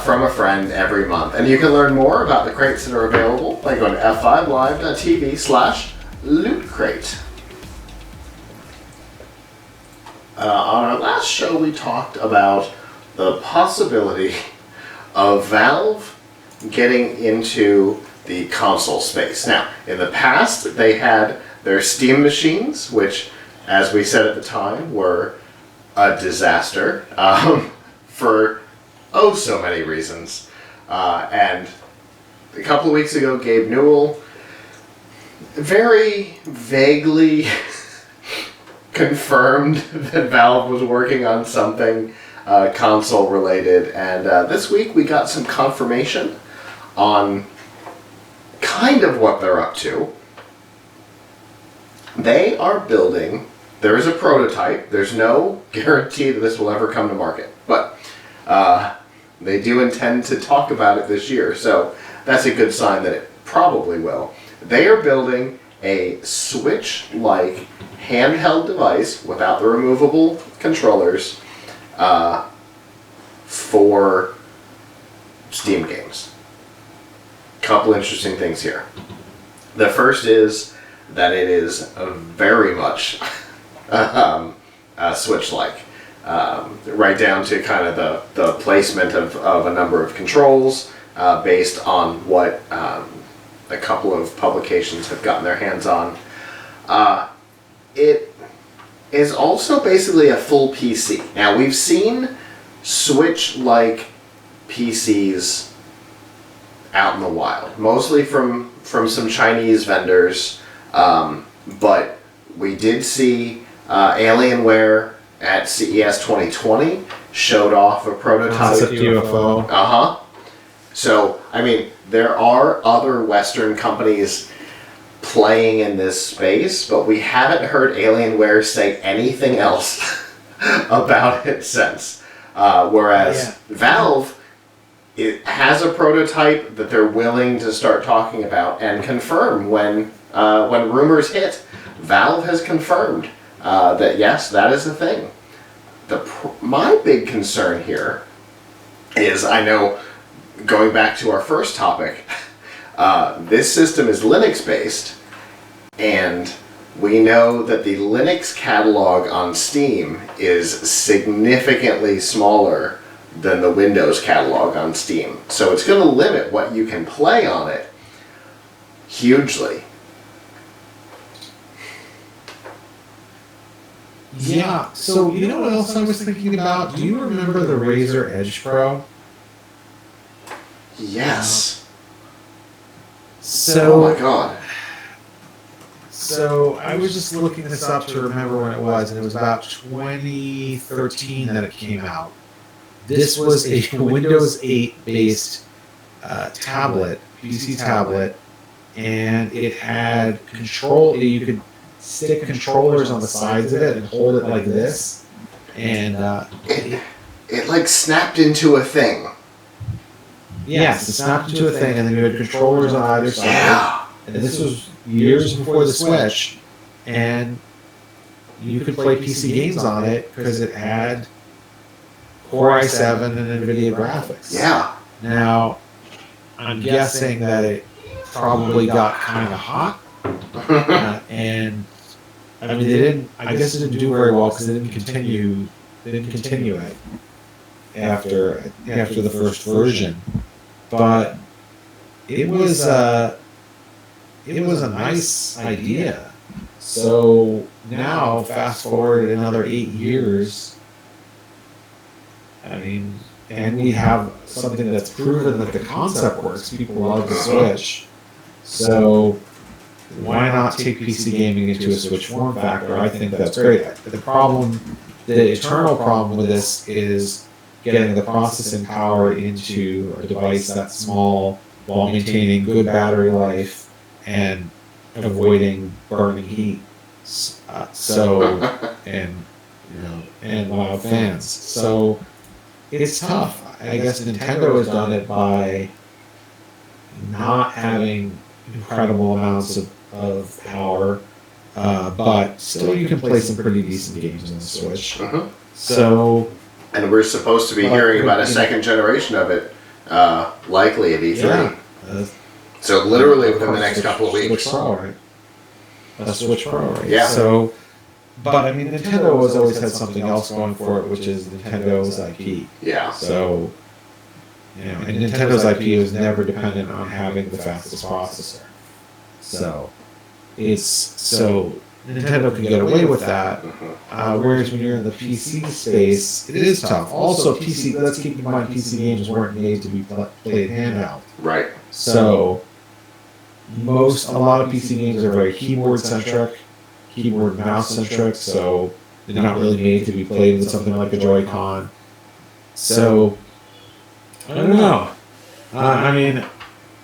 A: from a friend every month. And you can learn more about the crates that are available by going to f5live.tv/lootcrate. On our last show, we talked about the possibility of Valve getting into the console space. Now, in the past, they had their Steam machines, which, as we said at the time, were a disaster for so many reasons. And a couple of weeks ago, Gabe Newell very vaguely confirmed that Valve was working on something console related, and this week we got some confirmation on kind of what they're up to. They are building, there is a prototype, there's no guarantee that this will ever come to market, but they do intend to talk about it this year, so that's a good sign that it probably will. They are building a Switch-like handheld device without the removable controllers for Steam games. Couple interesting things here. The first is that it is very much Switch-like, right down to kind of the placement of a number of controls based on what a couple of publications have gotten their hands on. It is also basically a full PC. Now, we've seen Switch-like PCs out in the wild, mostly from some Chinese vendors, but we did see Alienware at CES 2020 showed off a prototype.
B: Concept UFO.
A: So, I mean, there are other Western companies playing in this space, but we haven't heard Alienware say anything else about it since. Whereas Valve, it has a prototype that they're willing to start talking about and confirm when rumors hit. Valve has confirmed that yes, that is the thing. My big concern here is, I know, going back to our first topic, this system is Linux-based, and we know that the Linux catalog on Steam is significantly smaller than the Windows catalog on Steam. So it's going to limit what you can play on it hugely.
B: Yeah, so you know what else I was thinking about? Do you remember the Razer Edge Pro?
A: Yes.
B: So,
A: oh my god.
B: So I was just looking this up to remember when it was, and it was about 2013 that it came out. This was a Windows 8 based tablet, PC tablet, and it had you could stick controllers on the sides of it and hold it like this, and
A: it like snapped into a thing.
B: Yes, it snapped into a thing, and then you had controllers on either side.
A: Yeah.
B: And this was years before the Switch, and you could play PC games on it because it had Core i7 and NVIDIA graphics.
A: Yeah.
B: Now, I'm guessing that it probably got kind of hot, and I mean, I guess it didn't do very well because they didn't continue it after the first version. But it was a nice idea. So now, fast forward another 8 years, I mean, and we have something that's proven that the concept works. People love the Switch. So why not take PC gaming into a Switch form factor? I think that's great. The eternal problem with this is getting the processing power into a device that's small while maintaining good battery life and avoiding burning heat. So and and WoW fans. So it's tough. I guess Nintendo has done it by not having incredible amounts of power, but still you can play some pretty decent games on the Switch. So,
A: and we're supposed to be hearing about a second generation of it, likely at E3. So literally within the next couple of weeks.
B: Switch Pro, right? A Switch Pro, right?
A: Yeah.
B: So, but I mean, Nintendo has always had something else going for it, which is Nintendo's IP.
A: Yeah.
B: So, and Nintendo's IP was never dependent on having the fastest processor. So, Nintendo can get away with that. Whereas when you're in the PC space, it is tough. Also, let's keep in mind, PC games weren't made to be played handheld.
A: Right.
B: So, a lot of PC games are very keyboard centric, keyboard and mouse centric. So they're not really made to be played with something like a Joy-Con. So I don't know. I mean,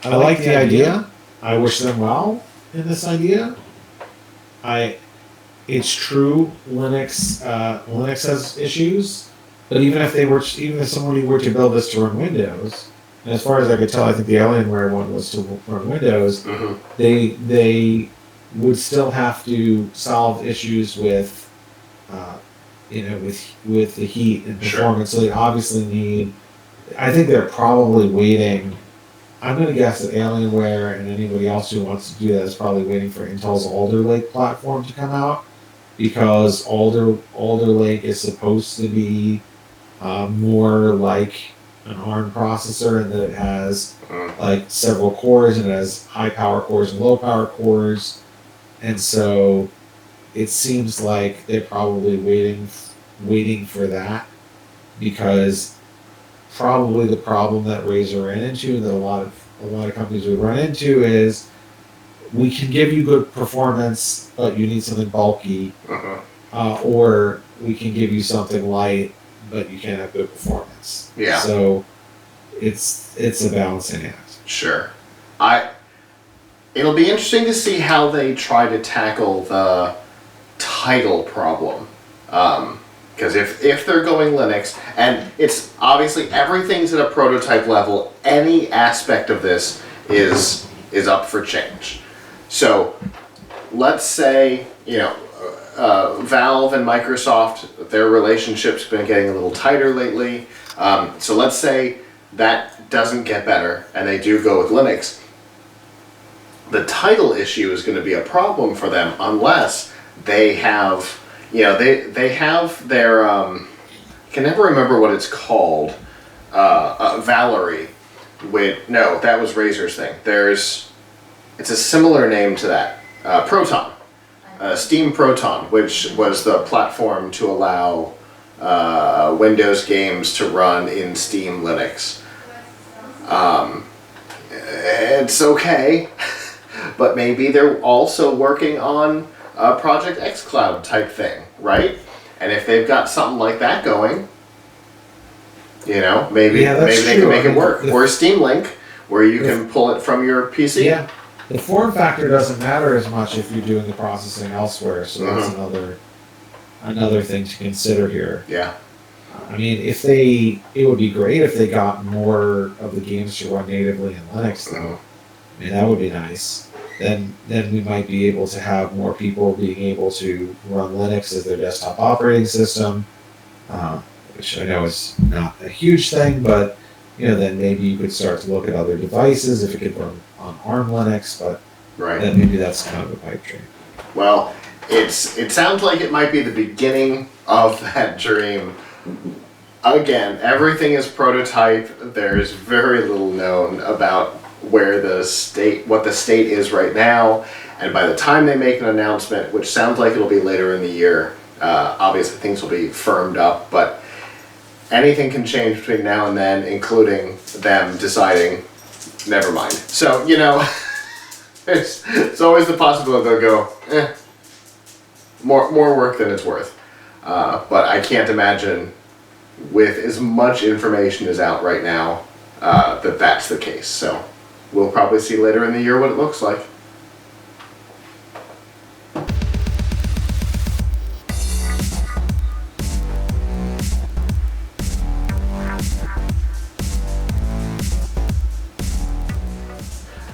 B: I like the idea. I wish them well in this idea. It's true. Linux has issues, but even if somebody were to build this to run Windows, and as far as I could tell, I think the Alienware one was to run Windows. They would still have to solve issues with, with the heat and performance. So they obviously need. I think they're probably waiting. I'm going to guess that Alienware and anybody else who wants to do that is probably waiting for Intel's Alder Lake platform to come out, because Alder Lake is supposed to be more like an ARM processor, and that it has like several cores, and it has high power cores and low power cores, and so it seems like they're probably waiting for that, because probably the problem that Razer ran into, that a lot of companies would run into, is we can give you good performance, but you need something bulky, or we can give you something light, but you can't have good performance.
A: Yeah.
B: So it's a balancing act.
A: Sure. It'll be interesting to see how they try to tackle the title problem. Because if they're going Linux, and it's obviously everything's at a prototype level, any aspect of this is up for change. So let's say, Valve and Microsoft, their relationship's been getting a little tighter lately. So let's say that doesn't get better and they do go with Linux. The title issue is going to be a problem for them unless they have, they have their, I can never remember what it's called, Valerie. No, that was Razer's thing. It's a similar name to that, Proton. Steam Proton, which was the platform to allow Windows games to run in Steam Linux. It's okay, but maybe they're also working on a Project xCloud type thing, right? And if they've got something like that going, maybe they can make it work. Or Steam Link, where you can pull it from your PC.
B: Yeah. The form factor doesn't matter as much if you're doing the processing elsewhere, so that's another thing to consider here.
A: Yeah.
B: I mean, it would be great if they got more of the games to run natively in Linux, though. I mean, that would be nice. Then we might be able to have more people being able to run Linux as their desktop operating system, which I know is not a huge thing, but then maybe you could start to look at other devices if it could run on ARM Linux, but then maybe that's kind of a pipe dream.
A: Well, it sounds like it might be the beginning of that dream. Again, everything is prototype. There's very little known about what the state is right now, and by the time they make an announcement, which sounds like it'll be later in the year, obviously things will be firmed up, but anything can change between now and then, including them deciding, never mind. So, it's always the possibility they'll go, more work than it's worth. But I can't imagine, with as much information as out right now, that that's the case. So we'll probably see later in the year what it looks like.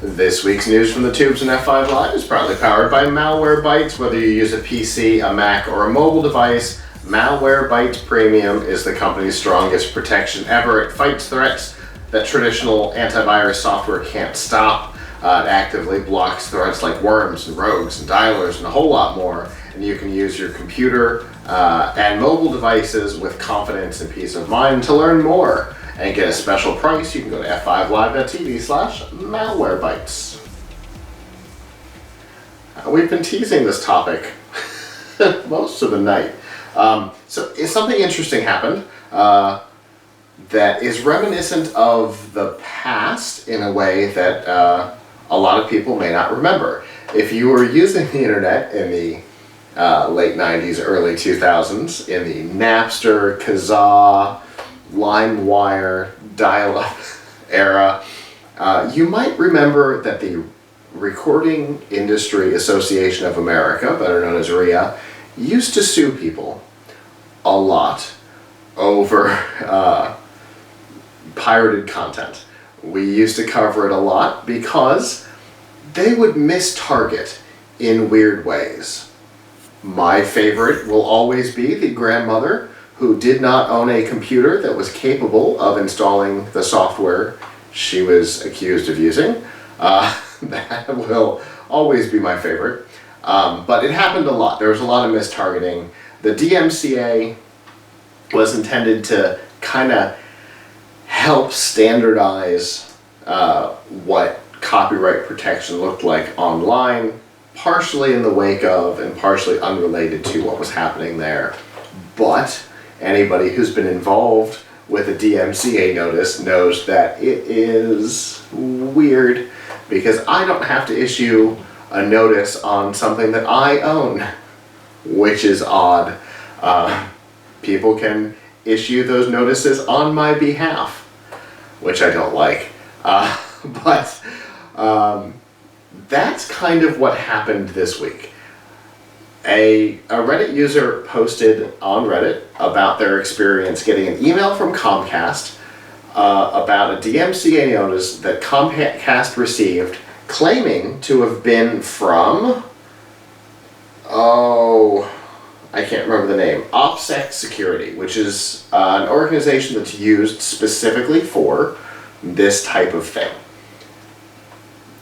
A: This week's news from the tubes and F5 Live is proudly powered by Malwarebytes. Whether you use a PC, a Mac, or a mobile device, Malwarebytes Premium is the company's strongest protection ever. It fights threats that traditional antivirus software can't stop. It actively blocks threats like worms and rogues and dialers and a whole lot more. And you can use your computer and mobile devices with confidence and peace of mind. To learn more and get a special price, you can go to f5live.tv/malwarebytes. We've been teasing this topic most of the night. So something interesting happened that is reminiscent of the past in a way that a lot of people may not remember. If you were using the internet in the late 90s, early 2000s, in the Napster, Kazaa, LimeWire, dial-up era, you might remember that the Recording Industry Association of America, better known as RIA, used to sue people a lot over pirated content. We used to cover it a lot because they would miss target in weird ways. My favorite will always be the grandmother who did not own a computer that was capable of installing the software she was accused of using. That will always be my favorite. But it happened a lot. There was a lot of mistargeting. The DMCA was intended to kind of help standardize what copyright protection looked like online, partially in the wake of and partially unrelated to what was happening there. But anybody who's been involved with a DMCA notice knows that it is weird because I don't have to issue a notice on something that I own, which is odd. People can issue those notices on my behalf, which I don't like. But that's kind of what happened this week. A Reddit user posted on Reddit about their experience getting an email from Comcast about a DMCA notice that Comcast received claiming to have been from, I can't remember the name, OPSEC Security, which is an organization that's used specifically for this type of thing.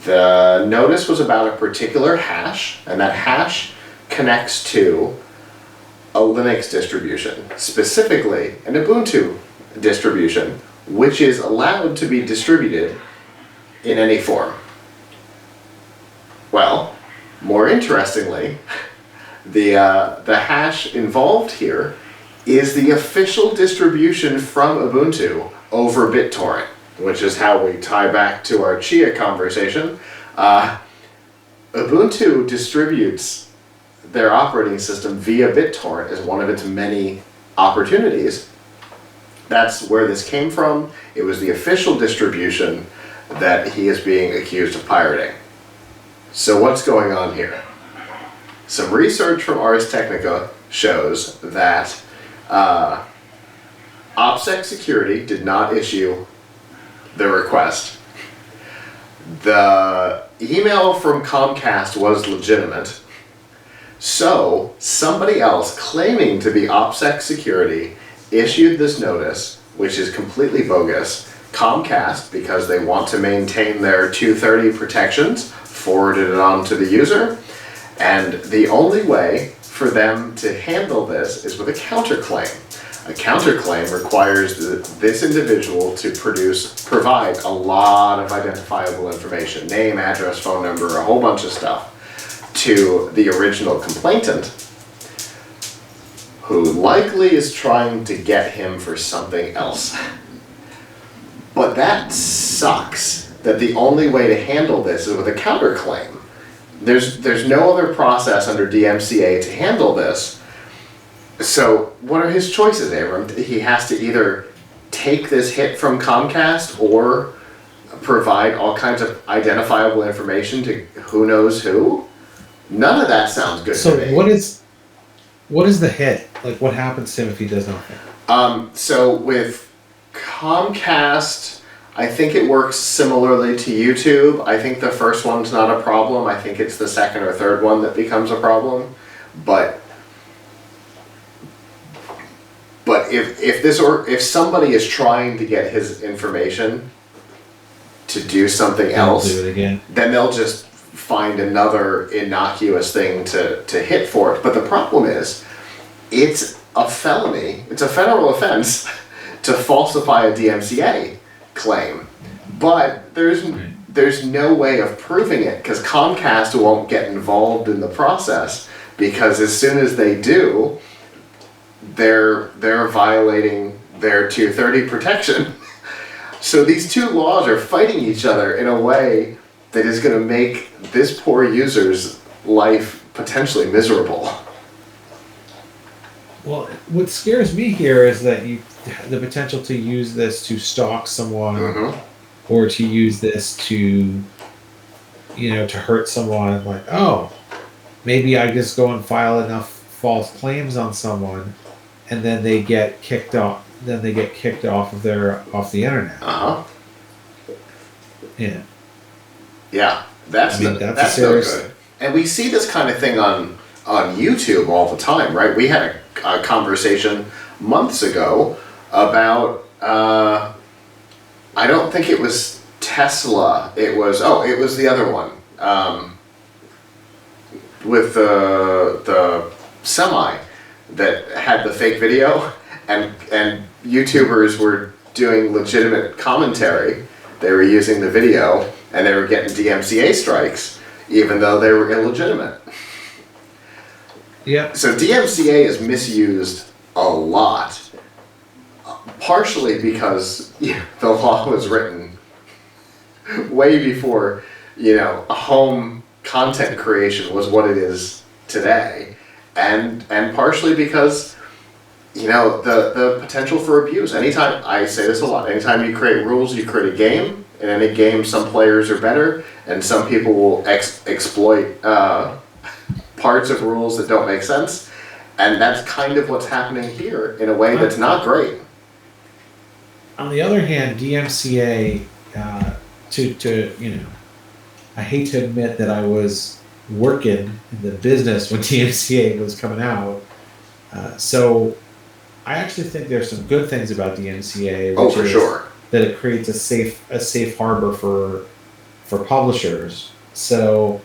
A: The notice was about a particular hash, and that hash connects to a Linux distribution, specifically an Ubuntu distribution, which is allowed to be distributed in any form. Well, more interestingly, the hash involved here is the official distribution from Ubuntu over BitTorrent, which is how we tie back to our Chia conversation. Ubuntu distributes their operating system via BitTorrent as one of its many opportunities. That's where this came from. It was the official distribution that he is being accused of pirating. So what's going on here? Some research from Ars Technica shows that OPSEC Security did not issue the request. The email from Comcast was legitimate. So somebody else claiming to be OPSEC Security issued this notice, which is completely bogus. Comcast, because they want to maintain their 230 protections, forwarded it on to the user. And the only way for them to handle this is with a counterclaim. A counterclaim requires this individual to provide a lot of identifiable information, name, address, phone number, a whole bunch of stuff, to the original complainant, who likely is trying to get him for something else. But that sucks, that the only way to handle this is with a counterclaim. There's no other process under DMCA to handle this. So what are his choices, Avram? He has to either take this hit from Comcast or provide all kinds of identifiable information to who knows who? None of that sounds good to me.
B: So what is the hit? Like, what happens to him if he does nothing?
A: So with Comcast, I think it works similarly to YouTube. I think the first one's not a problem. I think it's the second or third one that becomes a problem. But if somebody is trying to get his information to do something else,
B: do it again.
A: Then they'll just find another innocuous thing to hit for it. But the problem is, it's a felony. It's a federal offense to falsify a DMCA claim. But there's no way of proving it because Comcast won't get involved in the process, because as soon as they do, they're violating their 230 protection. So these two laws are fighting each other in a way that is going to make this poor user's life potentially miserable.
B: Well, what scares me here is that the potential to use this to stalk someone, or to use this to, to hurt someone. Like, oh, maybe I just go and file enough false claims on someone, and then they get kicked off. Then they get kicked off of the internet. Yeah. Yeah,
A: that's no good. And we see this kind of thing on YouTube all the time, right? We had a conversation months ago about I don't think it was Tesla. It was the other one with the semi that had the fake video, and YouTubers were doing legitimate commentary. They were using the video, and they were getting DMCA strikes, even though they were illegitimate.
B: Yeah.
A: So DMCA is misused a lot, partially because the law was written way before home content creation was what it is today, and partially because the potential for abuse. Anytime, I say this a lot, anytime you create rules, you create a game. In any game, some players are better, and some people will exploit parts of rules that don't make sense. And that's kind of what's happening here in a way that's not great.
B: On the other hand, DMCA, I hate to admit that I was working in the business when DMCA was coming out. So I actually think there's some good things about DMCA.
A: Which is sure.
B: That it creates a safe harbor for publishers. So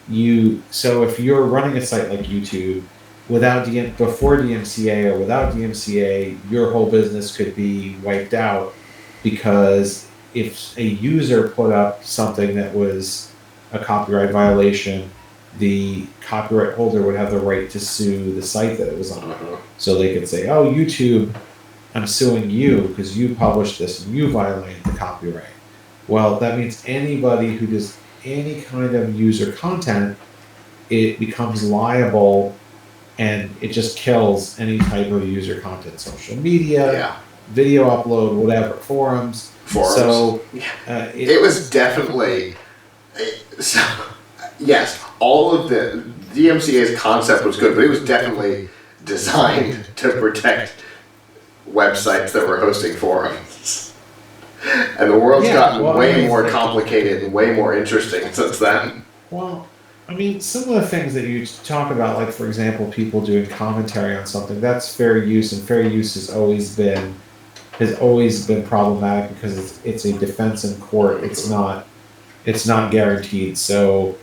B: if you're running a site like YouTube before DMCA or without DMCA, your whole business could be wiped out, because if a user put up something that was a copyright violation, the copyright holder would have the right to sue the site that it was on. So they could say, oh, YouTube, I'm suing you because you published this and you violated the copyright. Well, that means anybody who does any kind of user content, it becomes liable, and it just kills any type of user content, social media, video upload, whatever, forums. So
A: it was definitely yes, all of the DMCA's concept was good, but it was definitely designed to protect websites that were hosting forums. And the world's gotten way more complicated and way more interesting since then.
B: Well, I mean, some of the things that you talk about, like, for example, people doing commentary on something, that's fair use, and fair use has always been problematic because it's a defense in court. It's not guaranteed. So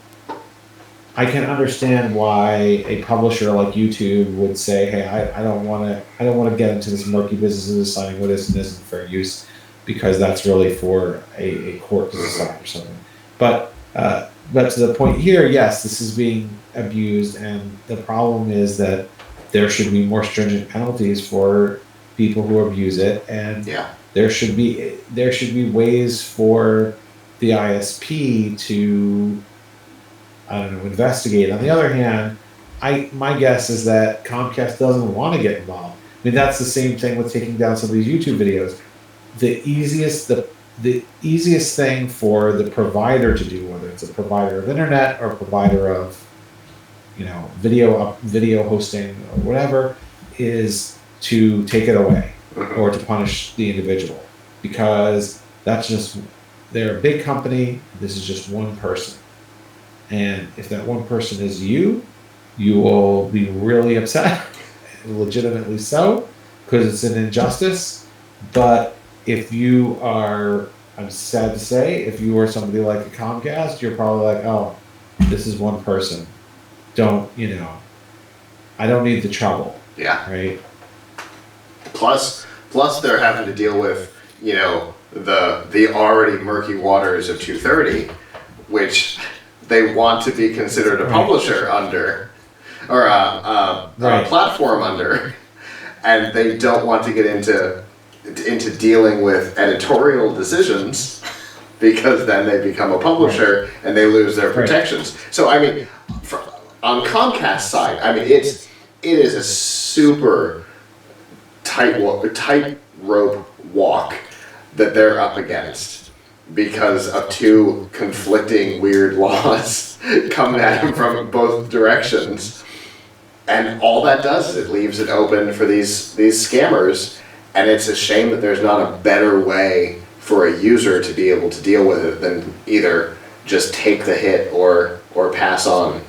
B: I can understand why a publisher like YouTube would say, "Hey, I don't want to get into this murky business of deciding what is and isn't fair use, because that's really for a court to decide or something." But to the point here, yes, this is being abused, and the problem is that there should be more stringent penalties for people who abuse it, and there should be ways for the ISP to, investigate. On the other hand, my guess is that Comcast doesn't want to get involved. I mean, that's the same thing with taking down some of these YouTube videos. The easiest thing for the provider to do, whether it's a provider of internet or a provider of video hosting or whatever, is to take it away or to punish the individual, because they're a big company. This is just one person. And if that one person is you will be really upset, legitimately so, because it's an injustice. But if you are, I'm sad to say, if you are somebody like a Comcast, you're probably like, oh, this is one person. I don't need the trouble.
A: Yeah.
B: Right?
A: Plus they're having to deal with, the already murky waters of 230, which they want to be considered a publisher under, or a platform under, and they don't want to get into dealing with editorial decisions, because then they become a publisher and they lose their protections. So I mean, on Comcast's side, I mean it is a super tight rope walk that they're up against, because of two conflicting weird laws coming at them from both directions. And all that does is it leaves it open for these scammers, and it's a shame that there's not a better way for a user to be able to deal with it than either just take the hit or pass on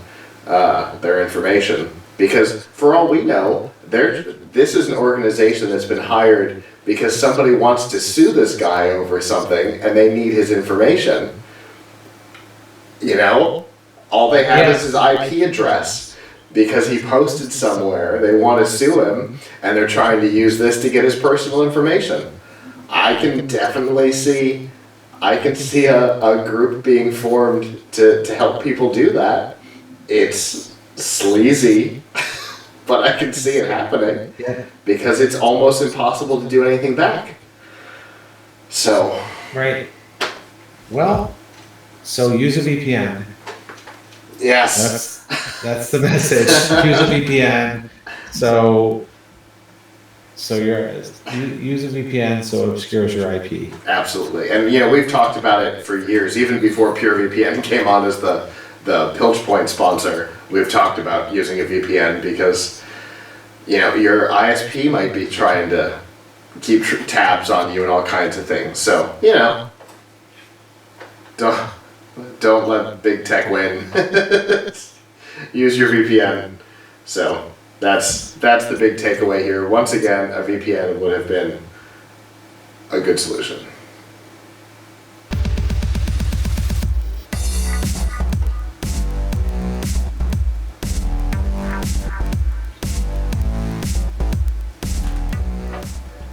A: their information. Because for all we know, this is an organization that's been hired because somebody wants to sue this guy over something and they need his information. All they have is his IP address because he posted somewhere. They want to sue him, and they're trying to use this to get his personal information. I can definitely see a group being formed to help people do that. It's sleazy, but I can see it happening because it's almost impossible to do anything back. So.
B: Right. Well, so use a VPN.
A: Yes.
B: That's the message. Use a VPN. So use a VPN so it obscures your IP.
A: Absolutely. And we've talked about it for years, even before PureVPN came on as the Piltch Point sponsor. We've talked about using a VPN because your ISP might be trying to keep tabs on you and all kinds of things. So don't let big tech win. Use your VPN. So that's the big takeaway here. Once again, a VPN would have been a good solution.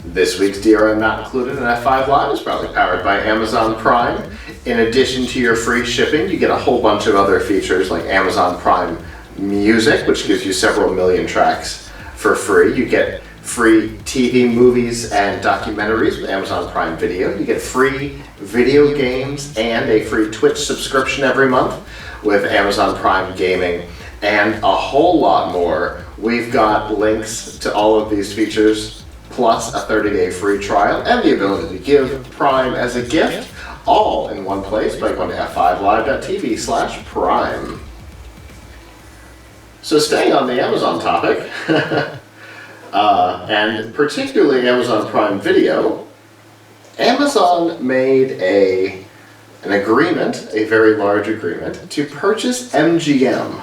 A: This week's DRM Not Included in F5 Live is proudly powered by Amazon Prime. In addition to your free shipping, you get a whole bunch of other features like Amazon Prime Music, which gives you several million tracks for free. You get free TV, movies, and documentaries with Amazon Prime Video. You get free video games and a free Twitch subscription every month with Amazon Prime Gaming, and a whole lot more. We've got links to all of these features, plus a 30-day free trial and the ability to give Prime as a gift, all in one place by going to f5live.tv/prime. So staying on the Amazon topic, and particularly Amazon Prime Video, Amazon made an agreement, a very large agreement, to purchase MGM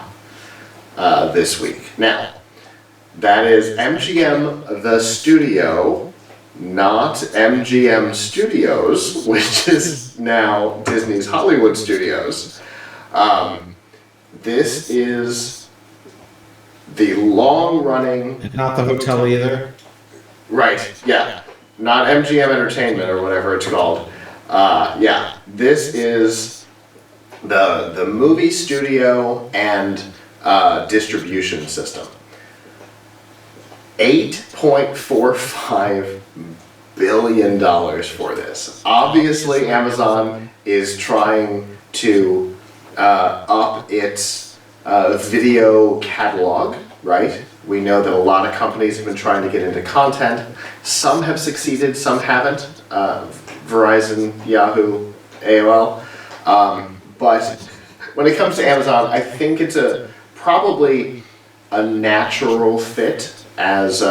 A: this week. Now, that is MGM the studio, not MGM Studios, which is now Disney's Hollywood Studios. This is the long-running...
B: And not the hotel either?
A: Right, yeah. Not MGM Entertainment or whatever it's called. This is the movie studio and distribution system. $8.45 billion for this. Obviously, Amazon is trying to up its video catalog, right? We know that a lot of companies have been trying to get into content. Some have succeeded, some haven't. Verizon, Yahoo, AOL. But when it comes to Amazon, I think it's probably a natural fit, as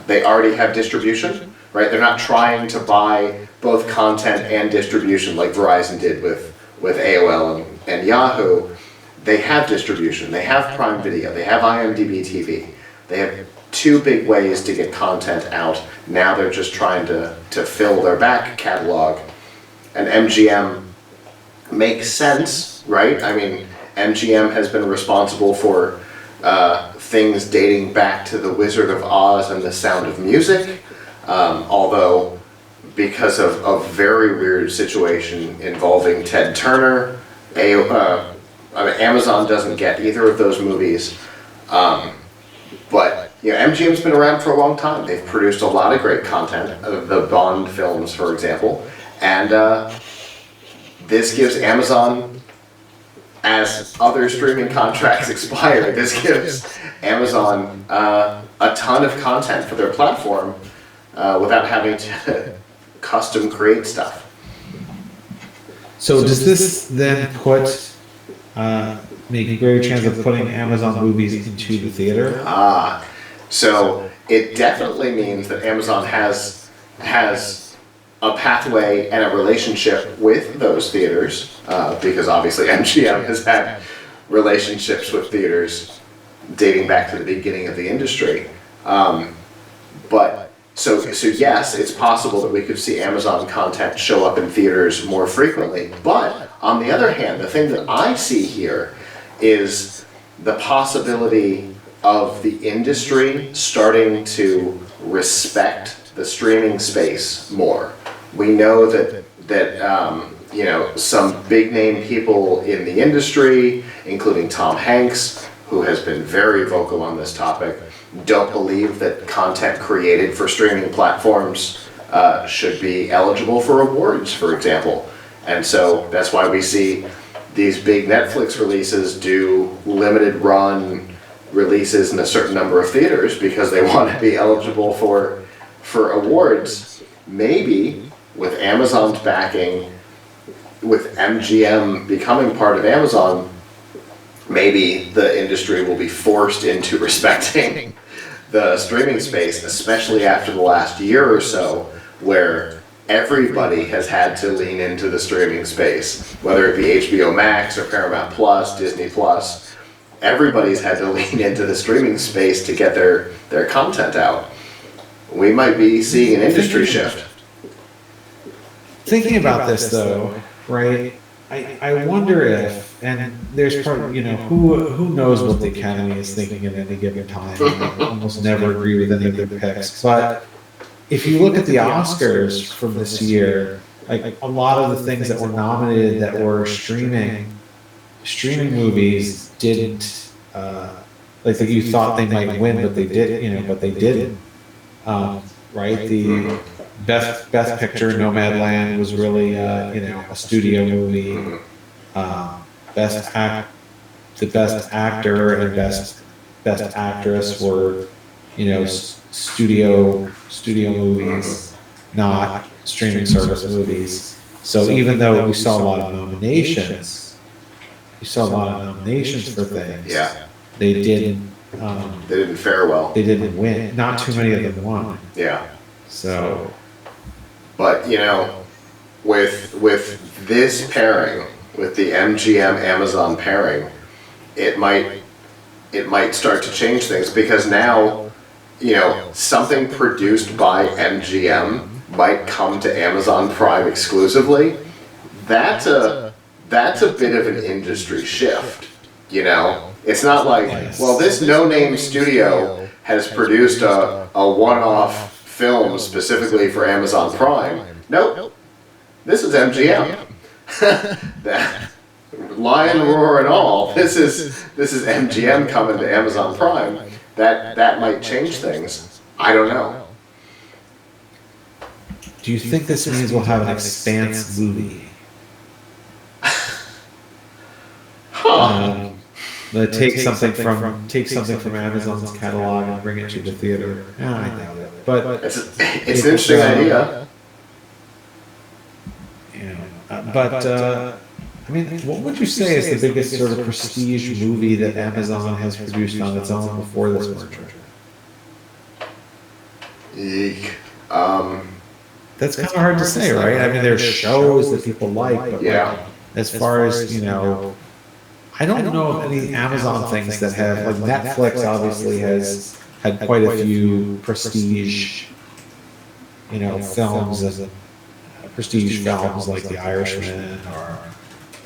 A: they already have distribution, right? They're not trying to buy both content and distribution, like Verizon did with AOL and Yahoo. They have distribution. They have Prime Video. They have IMDb TV. They have two big ways to get content out. Now they're just trying to fill their back catalog. And MGM makes sense, right? I mean, MGM has been responsible for things dating back to The Wizard of Oz and The Sound of Music, although because of a very weird situation involving Ted Turner, Amazon doesn't get either of those movies. But MGM's been around for a long time. They've produced a lot of great content, the Bond films, for example, and this gives Amazon, as other streaming contracts expire, this gives Amazon a ton of content for their platform without having to custom create stuff.
B: So does this then put make a greater chance of putting Amazon movies into the theater?
A: So it definitely means that Amazon has a pathway and a relationship with those theaters, because obviously MGM has had relationships with theaters dating back to the beginning of the industry. But so yes, it's possible that we could see Amazon content show up in theaters more frequently. But on the other hand, the thing that I see here is the possibility of the industry starting to respect the streaming space more. We know that some big name people in the industry, including Tom Hanks, who has been very vocal on this topic, don't believe that content created for streaming platforms should be eligible for awards, for example. And so that's why we see these big Netflix releases do limited run releases in a certain number of theaters because they want to be eligible for awards. Maybe with Amazon's backing, with MGM becoming part of Amazon, maybe the industry will be forced into respecting the streaming space, especially after the last year or so, where everybody has had to lean into the streaming space, whether it be HBO Max or Paramount Plus, Disney Plus. Everybody's had to lean into the streaming space to get their content out. We might be seeing an industry shift.
B: Thinking about this though, right? I wonder if, and there's probably, who knows what the Academy is thinking at any given time. I almost never agree with any of their picks. But if you look at the Oscars from this year, like a lot of the things that were nominated that were streaming movies didn't, like that you thought they might win, but they did, but they didn't. Right? The Best Picture, Nomadland was really, a studio movie. The best actor and best actress were, studio movies, not streaming service movies. So even though we saw a lot of nominations, for things. Yeah. They didn't
A: fare well.
B: They didn't win. Not too many of them won.
A: Yeah.
B: So.
A: But with this pairing, with the MGM Amazon pairing, it might start to change things, because now, something produced by MGM might come to Amazon Prime exclusively. That's a bit of an industry shift. It's not like, well, this no-name studio has produced a one-off film specifically for Amazon Prime. Nope. This is MGM. That lion roar and all. This is MGM coming to Amazon Prime. That might change things. I don't know.
B: Do you think this means we'll have an Expanse movie? That takes something from Amazon's catalog and bring it to the theater. I doubt it. But
A: it's an interesting idea.
B: I mean, what would you say is the biggest sort of prestige movie that Amazon has produced on its own before this merger?
A: Eek.
B: That's kind of hard to say, right? I mean, there's shows that people like, but like, as far as, you know, I don't know of any Amazon things that have, like Netflix obviously has had quite a few prestige, you know, films and prestige films like The Irishman or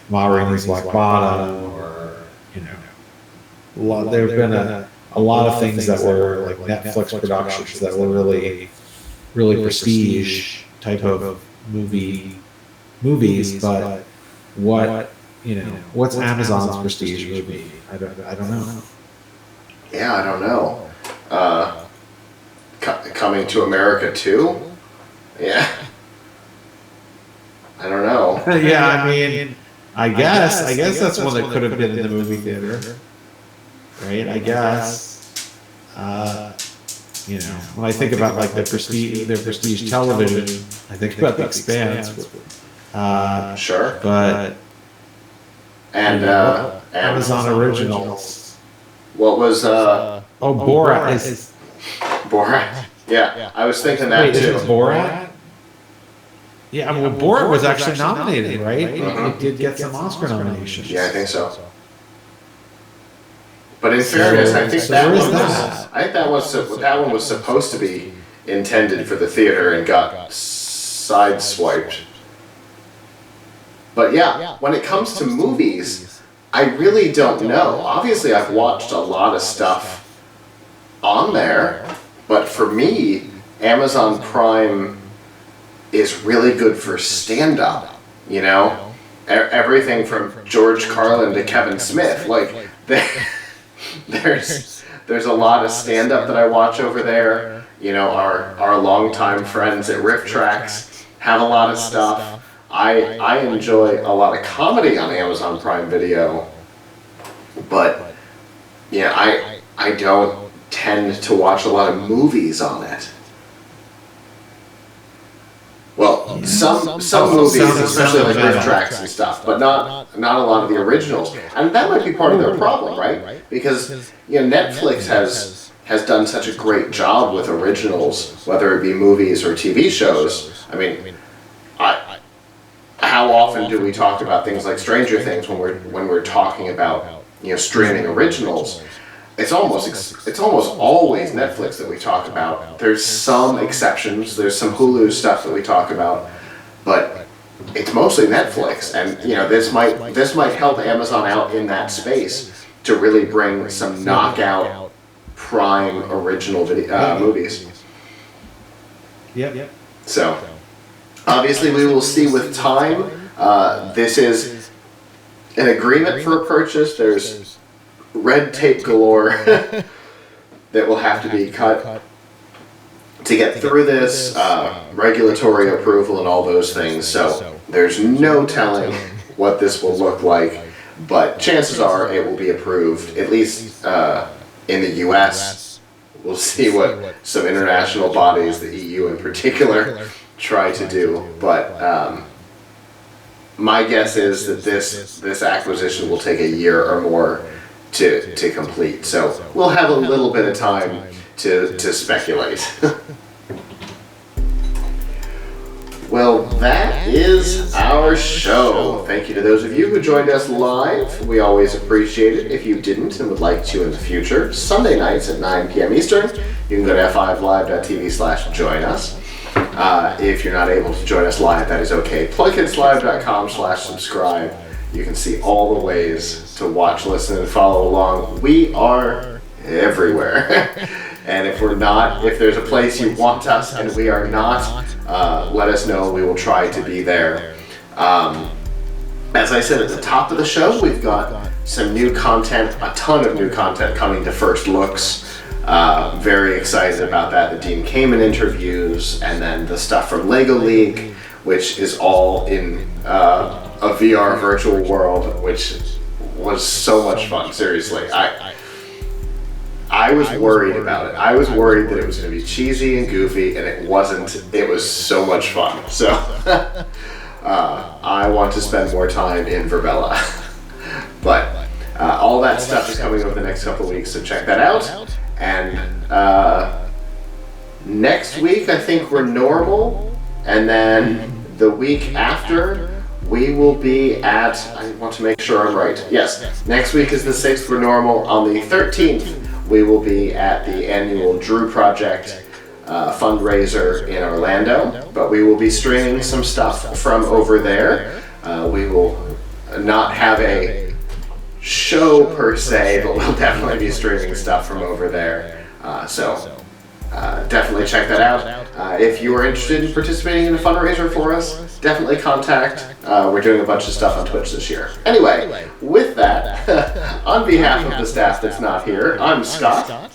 B: Ma Rainey's Black Bottom, or, you know, there have been a lot of things that were like Netflix productions that were really prestige type of movies, but what, you know, what's Amazon's prestige movie? I don't know.
A: Yeah, I don't know. Coming to America 2? Yeah. I don't know.
B: Yeah, I mean, I guess that's one that could have been in the movie theater, right? I guess. You know, when I think about like their prestige television, I think about The Expanse.
A: Sure.
B: But
A: and
B: Amazon Originals.
A: What was
B: Borat is
A: Borat? Yeah, I was thinking that too.
B: Is it Borat? Yeah, well, Borat was actually nominated, right? It did get some Oscar nominations.
A: Yeah, I think so. But in fairness, I think that one was supposed to be intended for the theater and got sideswiped. But yeah, when it comes to movies, I really don't know. Obviously, I've watched a lot of stuff on there, but for me, Amazon Prime is really good for stand-up, you know? Everything from George Carlin to Kevin Smith, like, there's a lot of stand-up that I watch over there. You know, our longtime friends at Riff Tracks have a lot of stuff. I enjoy a lot of comedy on Amazon Prime Video, but yeah, I don't tend to watch a lot of movies on it. Well, some movies, especially like Riff Tracks and stuff, but not a lot of the originals. And that might be part of their problem, right? Because, you know, Netflix has done such a great job with originals, whether it be movies or TV shows. I mean, how often do we talk about things like Stranger Things when we're talking about, you know, streaming originals? It's almost always Netflix that we talk about. There's some exceptions. There's some Hulu stuff that we talk about, but it's mostly Netflix. And you know, this might help Amazon out in that space to really bring some knockout Prime original movies.
B: Yep.
A: So obviously, we will see with time. This is an agreement for a purchase. There's red tape galore that will have to be cut to get through this, regulatory approval and all those things. So there's no telling what this will look like, but chances are it will be approved, at least in the US. We'll see what some international bodies, the EU in particular, try to do. But my guess is that this acquisition will take a year or more to complete. So we'll have a little bit of time to speculate. Well, that is our show. Thank you to those of you who joined us live. We always appreciate it. If you didn't and would like to in the future, Sunday nights at 9 p.m. Eastern, you can go to f5live.tv/join us. If you're not able to join us live, that is okay. PLUGHITZlive.com/subscribe. You can see all the ways to watch, listen, and follow along. We are everywhere. And if there's a place you want us and we are not, let us know. We will try to be there. As I said at the top of the show, we've got some new content, a ton of new content coming to First Looks. Very excited about that. The Dean Kamen interviews, and then the stuff from Lego League, which is all in a VR virtual world, which was so much fun. Seriously, I was worried about it. I was worried that it was going to be cheesy and goofy, and it wasn't. It was so much fun. So I want to spend more time in Verbella. But all that stuff is coming over the next couple of weeks, so check that out. And next week, I think we're normal. And then the week after, we will be at, I want to make sure I'm right. Yes, next week is the 6th for normal. On the 13th, we will be at the annual Drew Project fundraiser in Orlando. But we will be streaming some stuff from over there. We will not have a show per se, but we'll definitely be streaming stuff from over there. Definitely check that out. If you are interested in participating in a fundraiser for us, definitely contact. We're doing a bunch of stuff on Twitch this year. Anyway, with that, on behalf of the staff that's not here, I'm Scott.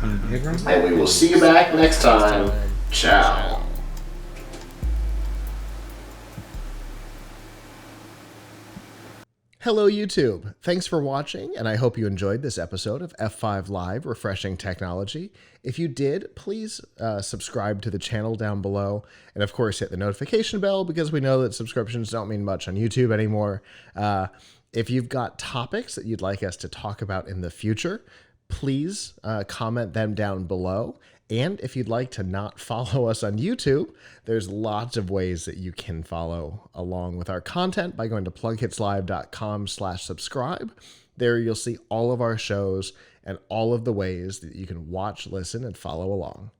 B: I'm Avram.
A: And we will see you back next time. Ciao.
C: Hello YouTube. Thanks for watching, and I hope you enjoyed this episode of F5 Live Refreshing Technology. If you did, please subscribe to the channel down below, and of course hit the notification bell because we know that subscriptions don't mean much on YouTube anymore. If you've got topics that you'd like us to talk about in the future, please comment them down below. And if you'd like to not follow us on YouTube, there's lots of ways that you can follow along with our content by going to PLUGHITZlive.com/subscribe. There you'll see all of our shows and all of the ways that you can watch, listen, and follow along.